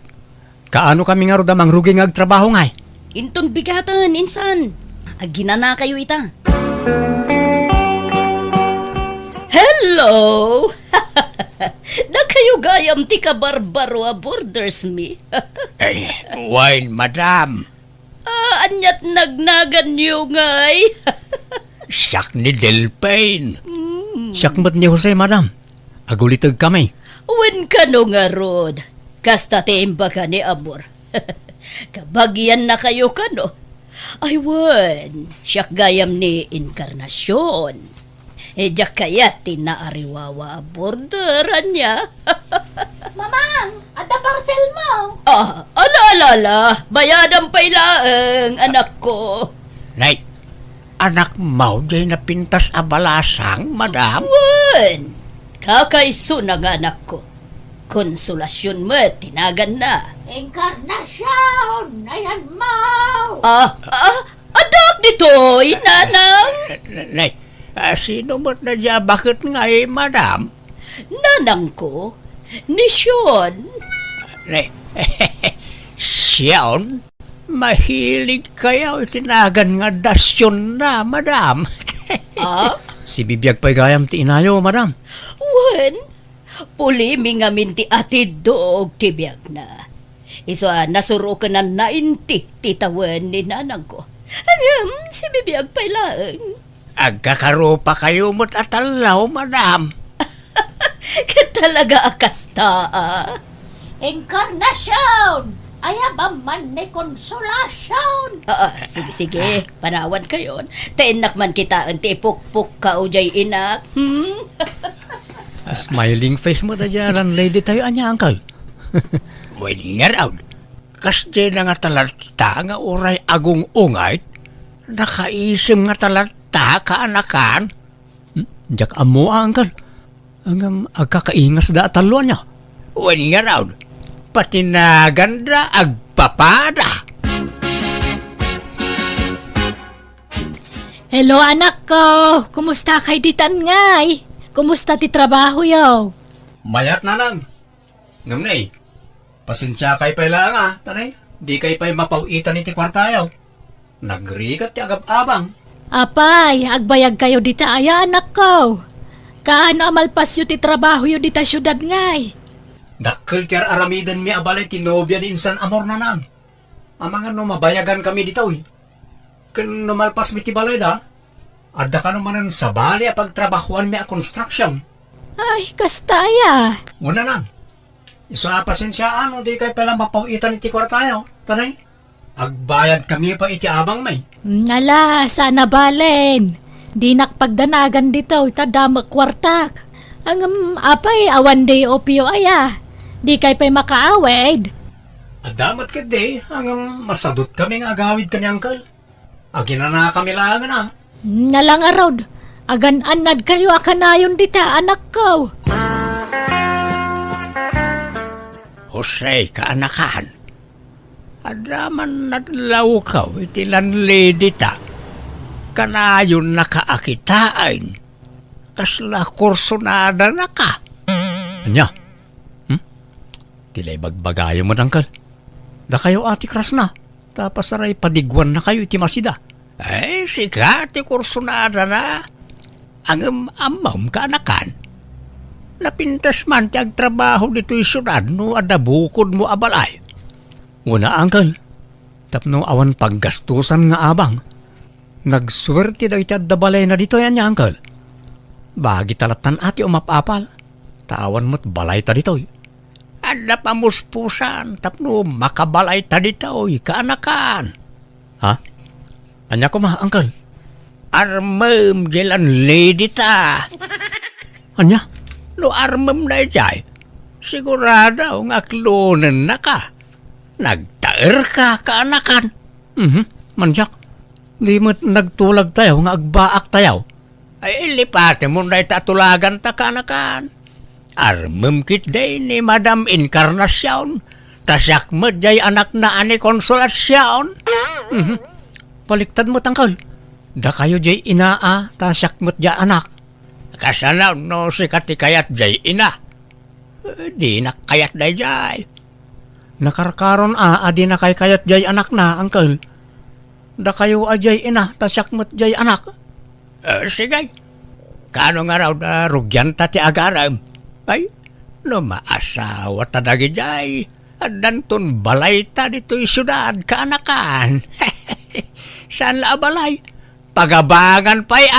kaano kami nga rodamang rugi nga agtrabaho ngay? Inton bigatan, insan. Agina na kayo ita. Hello! Na kayo gayam ti kabarbaro a borders mi. Ay, wine madam. Anyat nagnagan niyo ngay. Siyak ni Delpain. Siyak mat ni Jose madam. Agulitag kami. Wen ka no nga rod. Kasta timba ka ni Amor. Kabagyan na kayo ka no. Ay wen, siyak gayam ni Encarnacion. Ejak kaya tinaariwawa borderan niya. Mamang, ada parcel mo. Ala, bayadan pa ilaang anak ko. Nay, anak mau jay napintas abalasang madam. Wen, kakaiso na nga anak ko. Konsolasyon mo, tinagan na. Encarnacion, ayan mo. Adak dito, inanang. Nay, sino mo't na dya? Bakit nga madam? Nanang ko, ni Sean. Nay, Siyon, mahilig kayo itinagan nga dasyon na, madam. Si bibiyag pa'y gayam ti inayo, madam. Wen, puli mi nga minti atid doog tibiyag na. Iso nasuro ka na 90 titawan ni nanang ko. Agam, si bibiyag pa'y laang. Agkakaro pa kayo mo't atalaw, madam. Talaga akasta, Encarnacion, ayaba man ni konsolasyon. Sige, panawan kayon. Tainak man kita ang tipuk-puk ka ujay inak. Smiling face mo na dyan, lady tayo, anya, uncle. Wait nga raw. Kasi na nga talata nga oray agong ungay, nakaisim nga talata kaanakan. Diyak amo, uncle. Ang agkakaingas da talo niya. Wait nga raw. Patinagan na agpapada. Hello anak ko, kumusta kay ditan ngay? Kumusta ti trabaho yaw? Mayat na nang. Ngamnay, pasensya kay pa lang tanay. Di kay pa'y mapawitan iti kwartayaw. Nagrigat ti agab-abang. Apay, agbayag kayo dita aya anak ko. Kaano amalpas yu ti trabaho yu dita syudad ngay? Dakkel tiar aramidan mi abalay tinobya ni insan amor na nang. Amangan no mabayagan kami dito Kan numalpas mi ti balay da. Adda ka naman sa bali a pagtrabahuan mi a construction. Ay, kastaya. Una nang. Isa pasensyaan di kay pala mapawitan iti kwartayaw. Tanay. Agbayad kami pa iti abang may. Nala, sana balen. Di nakpagdanagan dito, itadamak kwartak. Ang apay, awan day opio aya. Di kay pa'y makaawed. Adamat ka di, hanggang masadot kami nga agawid kanyang kal. Agina na kami lang na. Nalang arod, agan-anad kayo akanayon dita, anak ko. Jose, kaanakan. Adaman nadlaw ka, itilan lady ta. Kanayon nakaakitain. Kasla kursonada na ka. Anya? Tilay bagbagayo mo dangkal. Da kayo ati kras na. Tapos aray padigwan na kayo iti masida. Ay, sika ti kursonada na. Ang amam kaanakan. Napintas man ti agtrabaho dito isunad no adabukod mo abalay. Una, angkal, tapno awan paggastusan nga abang. Nagswerte daw iti addabalay na dito yan niya, angkal. Bagi talatan ati umapapal, tawan mo't balay ta dito. Adda pamuspusan, tapno makabalay ta dito, kaanakan. Ha? Anya ko ma, angkal? Armam jelan lady ta. Anya? No armam na jay. Sigurado nga klonen na ka. Nagtaer ka, kaanakan. Manyak, di mo't nagtulag tayo nga agbaak tayo. Ay, ilipate mo na itatulagan ta, kaanakan. Armam kit day ni Madam Encarnacion. Tasyak mo jay anak na ani Konsolasyon. Paliktad mo tangkal. Da kayo jay inaa, tasyak mo jay anak. Kasanaw no si katikayat jay ina. Di nakayat day jay. Nakarkaron adi na kay kayat jay anak na, angkel. Da kayo ajay ina, tasyak mo't jay anak. Sige. Kano nga raw na rugyan ta ti agaram? Ay, no maasawa ta dagi jay. Adanton balay ta dito isyudad, kaanakan. Saan la balay? Pagabangan pa'y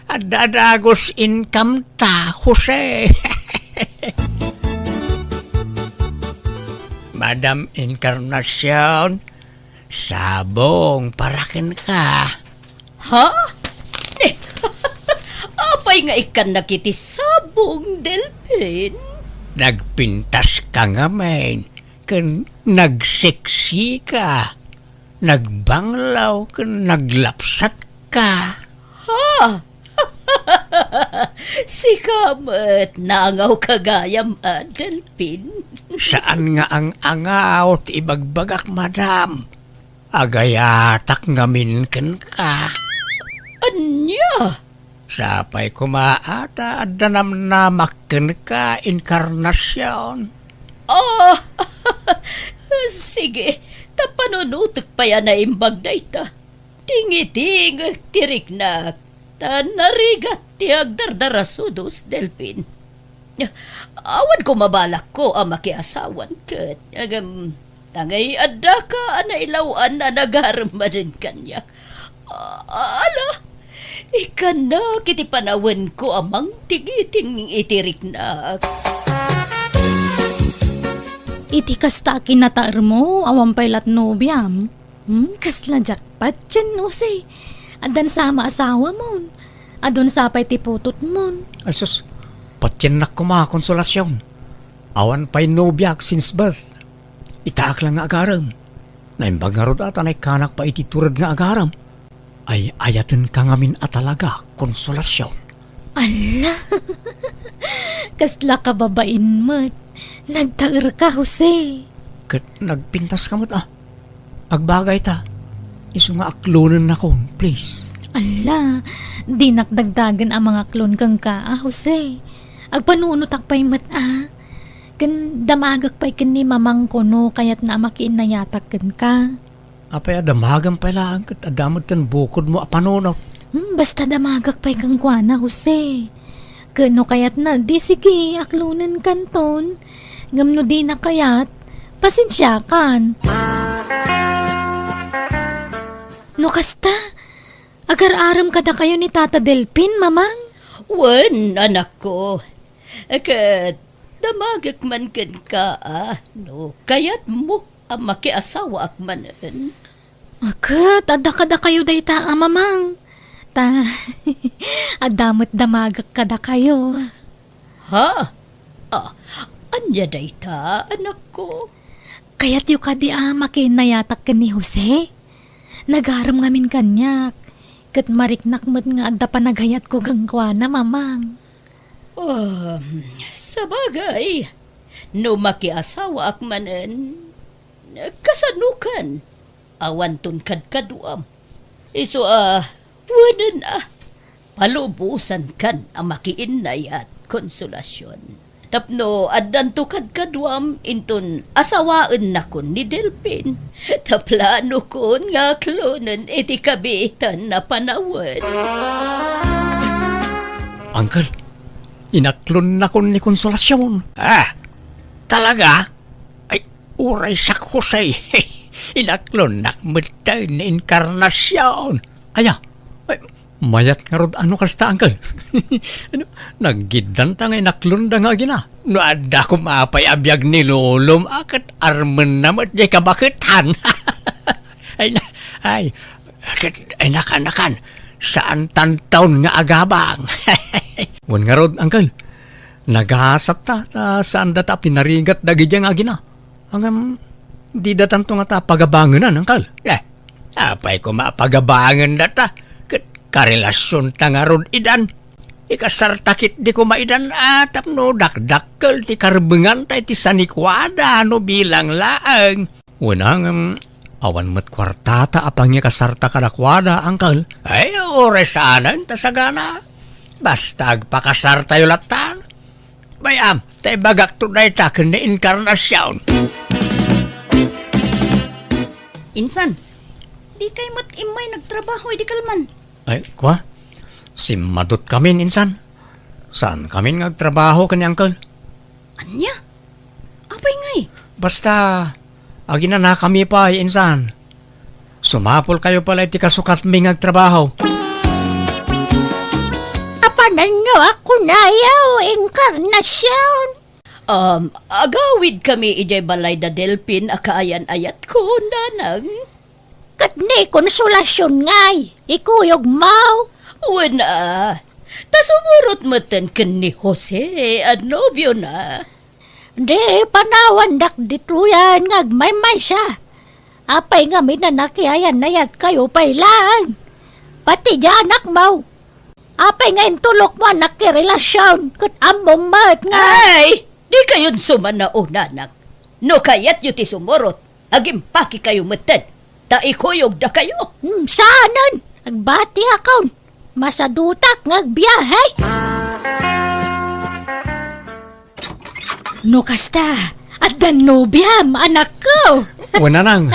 Adadagos income ta, Jose. Madam Encarnacion, sabong parakin ka. Ha? Apay nga ikan nakiti sabong, Delphin. Nagpintas ka nga, men. Kan nagseksi ka. Nagbanglaw ka, naglapsat ka. Ha? Si Kamat, nangaw kagayam, Delphin. Saan nga ang angaw ti ibagbagak, madam? Agayatak ngamin ken ka. Anya? Sapay kumaata at danamnamak ken ka, Encarnacion. Ah, sige, tapanunutok pa yan na imbag na ita. Tingiting, tirik na, tanarigat ti agdardarasudos, Delphin. Awan ko mabalak ko ang makiasawan kat. Tangay adda ka anailawan na nagarmanin kanya. Ala, ikan na kiti panawan ko amang tigiting itirik na. Iti kasta kinataar mo, awan paylat nobyam. Kasla jackpot dyan, Jose. Adan sama asawa mo. Adun sapay tiputot mo. Asus, patyan na kumakonsolasyon. Awan pa'y nobyak since birth. Itaak lang nga agaram. Naimbag nga rod ata na'y kanak pa ititurad nga agaram. Ay ayaten ka ngamin at talaga konsolasyon. Ala, kasla ka babain mo. Nagtaar ka, Jose. Kat nagpintas ka mo't Agbagay ta. Iso nga aklunan na kon, please. Ala, di nakdagdagan ang mga klon kang ka, Jose. Agpanunot pa'y mata. Kan damagak pa'y kin ni mamang kono kayat na makiin na yatak kin ka. Apay adamagan pala ang adamot kan bukod mo apanuno. Basta damagak pa'y kang kuana, Jose. Kano kayat na, di sige, aklunan kanton. Ngamno di na kayat, pasensya kan. No kasta, agar-aram kada kayo ni Tata Delpin, mamang. Wan, anak ko. Kat, damagak man kan ka, no, kayat mo ang makiasawa ak manan. Akat, adda kada kayo day ta, mamang. Adamot damagak kada kayo. Ha? Anya day ta, anak ko. Kaya't yu kadi makinayatak ka ni Jose. Nagaram ngamin kanyak. Kat mariknak mo't nga adda pa naghayat ko gangkwana, mamang. Sa bagay, no makiasawa ak manan, kasanukan, awan tun kadkaduam. Iso wanan palubusan kan ang makiinay at konsolasyon. Tapno, addan to kadkaduam inton asawaan na kon ni Delpin. Taplano kon nga klonan iti kabitan na panawad. Uncle, inaklon na ko ni Konsolasyon. Talaga? Ay, uray sa Jose. Inaklon na matay na inkarnasyon. Aya, ay, mayat nga rod ano kasta, Uncle? Ano, naggidan ta nga inaklon da nga gina. No, ada ko maapay abiyag ni Lolom akat armen namat jay kabakitan. ay, nakanakan. Saan tantaon nga agabang? Wan nga rod, Uncle. Naghasat ta saan data pinarigat dagi nga gina. Hanggang di datan to nga ta pagabanganan, Uncle. Apay ko mapagabangan data. Karelasyon ta nga rod idan. Ikasartakit di ko maidan tapno dakdakkel ti karbengan ta iti sanikwada no bilang laang. Unang awan mat kwartata apang niya kasarta kadakwada, Uncle. Ay, oresanan ta sagana. Basta agpakasarta yung latan. Bayam, tayo bagak tunay ta kani inkarnasyon. Insan, di kay mat imay nagtrabaho, di kalman. Ay, kwa? Si madot kami, insan. Saan kami nagtrabaho kani, Uncle? Anya? Apay ngay? Basta, agina na kami pa, insan. Sumapol kayo pala iti kasukat mi nagtrabaho. Apanan nyo ako na yaw, inkarnasyon. Agawid kami ijay balay da Delpin akaayan-ayat ko, nanang. Kat ni konsolasyon ngay, ikuyog mau. Wala. Ta sumurot matan ken ni Jose at nobyo na. Di, panawan dak dituyan ngagmay-may siya. Apay nga minanakiayan na yat kayo pay lang. Pati anak mau. Apay nga intulok mo nakirelasyon kat among mat nga. Ay! Di kayon sumana o nanak. No kayat yu ti sumurot. Agimpaki kayo matan. Ta ikuyog da kayo. Saanan? Nagbati akaw. Masadutak ngagbiyahe. No kasta, at dan nobyam, anak ko. Wala nang.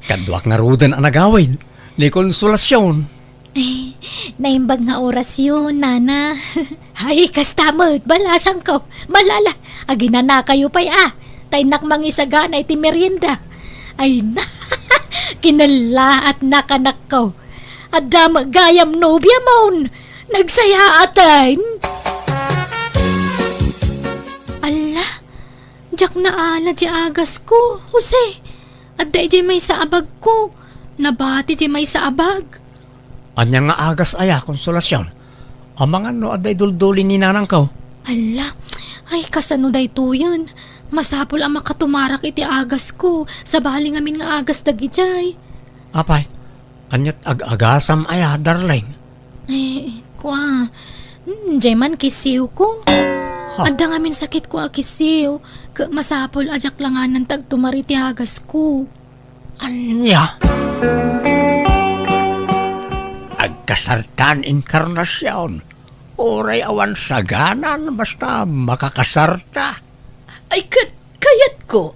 Kadwak nga rudan ang nagawin. Ni Konsolasyon. Naimbag nga oras yun, nana. Ay, kasta mo, balasang ko. Malala, agina na kayo pa'y Taynak mangisagan ay ti merienda. Ay na, kinala at nakanak ko. Adam gayam nobya mon. Nagsaya atayn. Ala, jak na ala di agas ko, Jose. At di may sa abag ko. Nabati di may sa abag. Anya nga agas aya, Konsolasyon. Ang mga no aday duldulin ni nanang ko. Ala, ay kasano day to yun. Masapol ang makatumarak iti agas ko. Sa bali ngamin nga agas dagijay. Apay, anyat ag-agasam aya, darling. Kwa, jay man kisiw ko. Ha? Adda ngamin sakit ko akisiw. Masapol ajak langanan tagtumari ti agas ko. Anya? agkasartan inkarnasyon. Oray awan saganan basta makakasarta. Ay, kayat ko,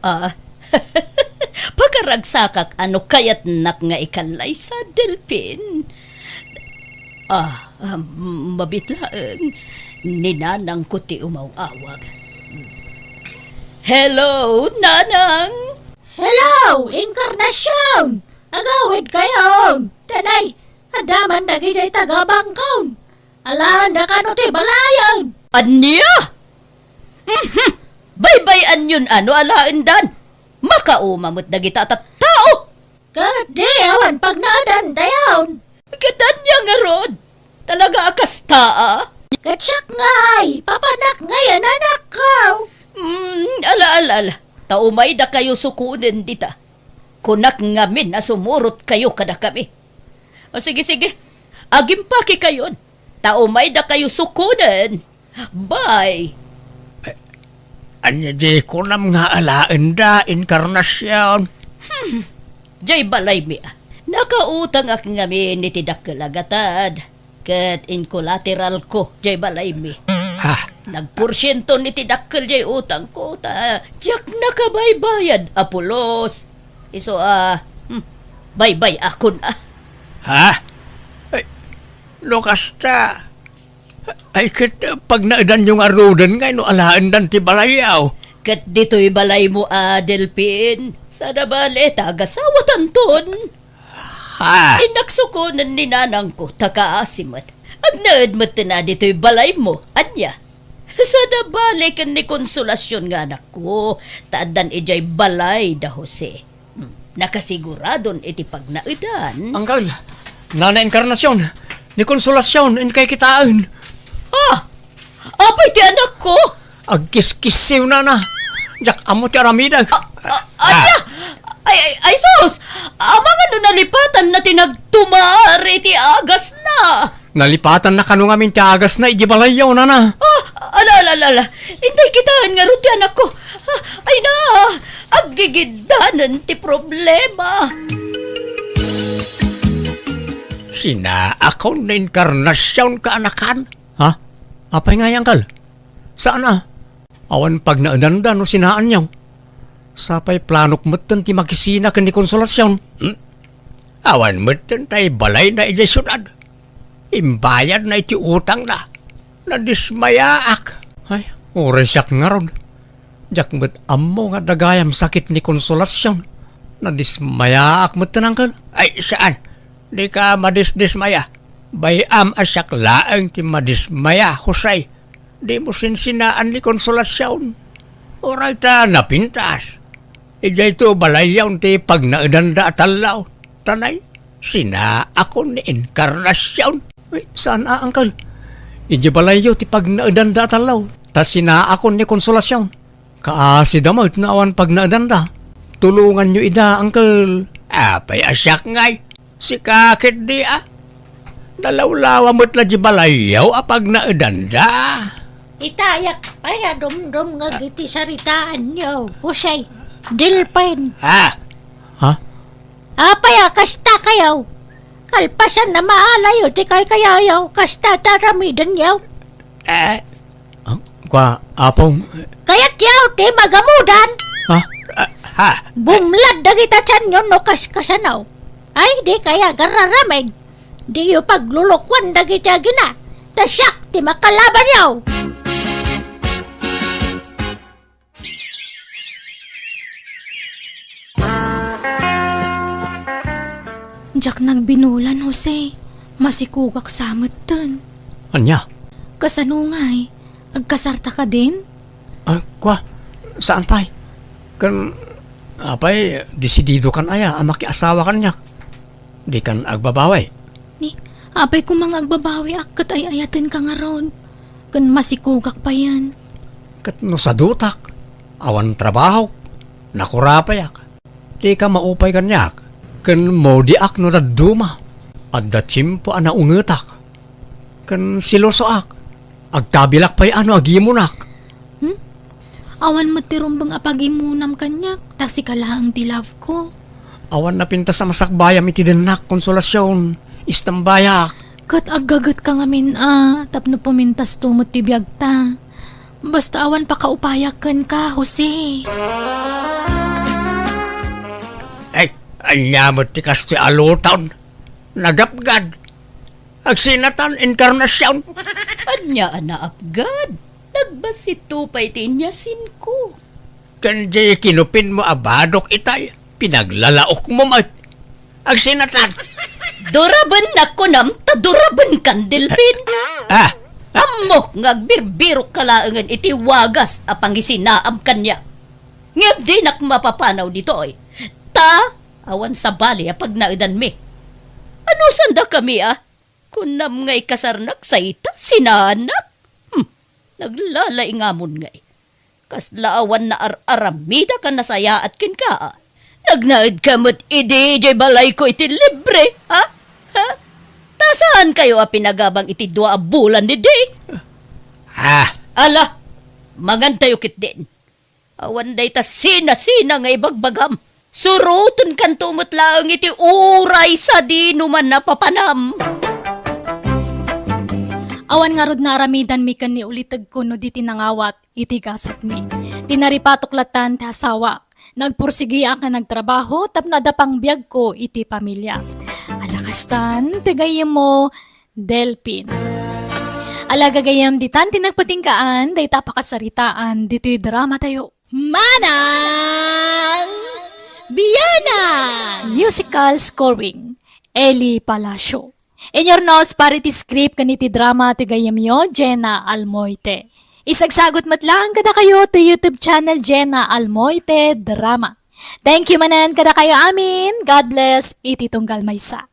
Pagkaragsakak ano kayat nak nga ikalay sa Delphin. Mabitlaan. Ninanang ko ti umawawag. Hello, Nanang! Hello, Inkarnasyon! Agawid kayo! Tanay, adaman na gijay taga-bangkaw. Alaan na kano ti balayan! Anya? Baybayan yun ano alaendan. Makaumamot na kita tao. Kadi awan pag naadan dayon. Kadanya nga rod. Talaga akasta. Katsak ngay, papanak ngayon anak ko. Ala. Taumay da kayo sukunin dita. Kunak ngamin na sumurot kayo kada kami. O sige. Agimpaki kayon. Taumay da kayo sukunin. Bye. Anya di ko nam nga alaan da, inkarnasyon. Jay balay mi. Nakautang ak ngamin ni tidakkalagatad. Kat in collateral ko, jay balay mi. Ha? Nagporsyento ni tidakkel jay utang ko ta. Diyak nakabaybayad, Apolos. Iso baybay akon Ha? Ay, lokasta. Ay, pag naadan yung arudan nga, no alaan dan ti balayaw. Kat dito'y balay mo, Delphin. Sana bale, tagasawatan ton. Ha? Inaksukunan ni nanang ko, takaasimat. Ang naadmat na dito'y balay mo, anya. Sana bale kan ni konsolasyon nga anak ko, taadan ijay balay da Jose. Nakasiguradon iti pag naadan. Angkal, nana inkarnasyon, ni konsolasyon, in kay kitaan. Apay ti anak ko! Agkis-kisiw na. Jak amo ti aramidag. Anya! Ay, sus! Amang ano nalipatan na tinagtumari ti agas na! Nalipatan na kanong amin ti agas na, ijibalayaw na. Ala. Hindi kitaan nga rin ti anak ko. Ay na! Aggigidanan ti problema. Sina ako na inkarnasyon ka anakan. Ha? Apay nga Angkal? Saan Awan pag naadanda no sinaan niyaw. Sapay planok matan ti makisina kan ni konsolasyon. Awan matan tay balay na ijay syudad. Imbayad na iti utang na. Nadismayaak. Ay, oresyak nga ron. Jak met ammo nga dagayam sakit ni konsolasyon. Nadismayaak matan Angkal. Ay, saan? Di ka madismaya. Bayam asyak laang ti madismaya, Husay. Di mo sinsinaan ni konsolasyon. Oray ta napintas. Ijay to balayaw ti pag naadanda atalaw. Tanay, sina ako ni inkarnasyon. Ay, saan Angkal? Ijay balayaw ti pag naadanda atalaw. Ta sina ako ni konsolasyon. Kaasi damot na awan pag naadanda. Tulungan nyo ida, Angkal. Apay asyak ngay. Si kakit di Dalawlawa mo't la di balayaw apag naadanda. Itayak paya dum-dum nga giti saritaan niyo. Husay, Delphin. Ha? Apaya kasta kayaw. Kalpasan na maalayo ti kay kayayaw. Kasta taramidan yaw. Kwa apong... Kaya't yaw ti magamudan. Ha? Bumlad dagita tiyan yun no kaskasanaw. Ay di kaya gararamig. Di yu paglulukwan dagita gina. Tasyak ti makalaban yaw. Jak nagbinulan, Jose. Masikugak samot dun. Anya? Kasanungay, agkasarta ka din? Kwa? Saan pa'y? Kan... Apay, desidido kan aya, amaki asawa kan niya. Di kan agbabaway. Ni, apay ko mga agbabawi akat ay ayatin ka nga ron. Kan masikugak pa yan. Kat no sa dutak, awan trabaho, nakurapayak. Di ka maupay kan niya. Kan mo di ak no naduma. Adda chimpo ana ungetak. Kan siloso ak. Agtabilak pa'y ano agimunak. Awan matirumbang apagimunam kanyak. Tasi ka lang ti love ko. Awan na pinta sa masakbayam iti denak konsolasyon. Istambayak. Kat agagat ka ngamin tapno pumintas tumot ti biyag ta. Basta awan pa kaupayakan ka, Jose. Ay, anyamot ti kasti alutan. Nagapgad. Agsinatan inkarnasyon. Anya ana apgad. Nagbasito pa'y tinyasin ko. Kanji kinupin mo abadok itay. Pinaglalaok mo mat. Agsinatan. Duraban na ko nam, duraban kan Delpin. Ah, Amok ngagbirbiro kalaangan iti wagas apang isinaam kanya. Ngam di nak mapapanaw dito ay. Ta, awan sa bali apag naidan mi. Ano sanda kami Kunam ngay kasarnak sa ita, sinanak. Naglalay ngamon ngay. Kaslaawan na aramida ka nasaya at kin ka. Nagnaid ka mo't iti balay ko iti libre, ha? Tasaan kayo pinagabang iti 2 bulan ni day? Ala, magantayo kit din. Awan day ta sina-sina nga ibagbagam. Surutun kan tumot lang iti uray sa di numan napapanam. Awan nga rod na aramidan mi kan ni ulitag ko no di tinangawat iti gasat mi. Tinaripatuklatan ti asawa. Nagpursigi ka nagtrabaho tapno pang biyag ko iti pamilya. Alakastan, tigayem mo, Delpin. Alagagayam ditan tinagpatingkaan, day tapakasaritaan, dito'y drama tayo. Manang Biyana! Musical scoring, Eli Palacio. In your nose, parity script kaniti drama tigayem yo, Jenna Almoite. Isagsagot matlang kada kayo to YouTube channel Jenna Almoite Drama. Thank you manan kada kayo amin. God bless. Iti tunggal maysa.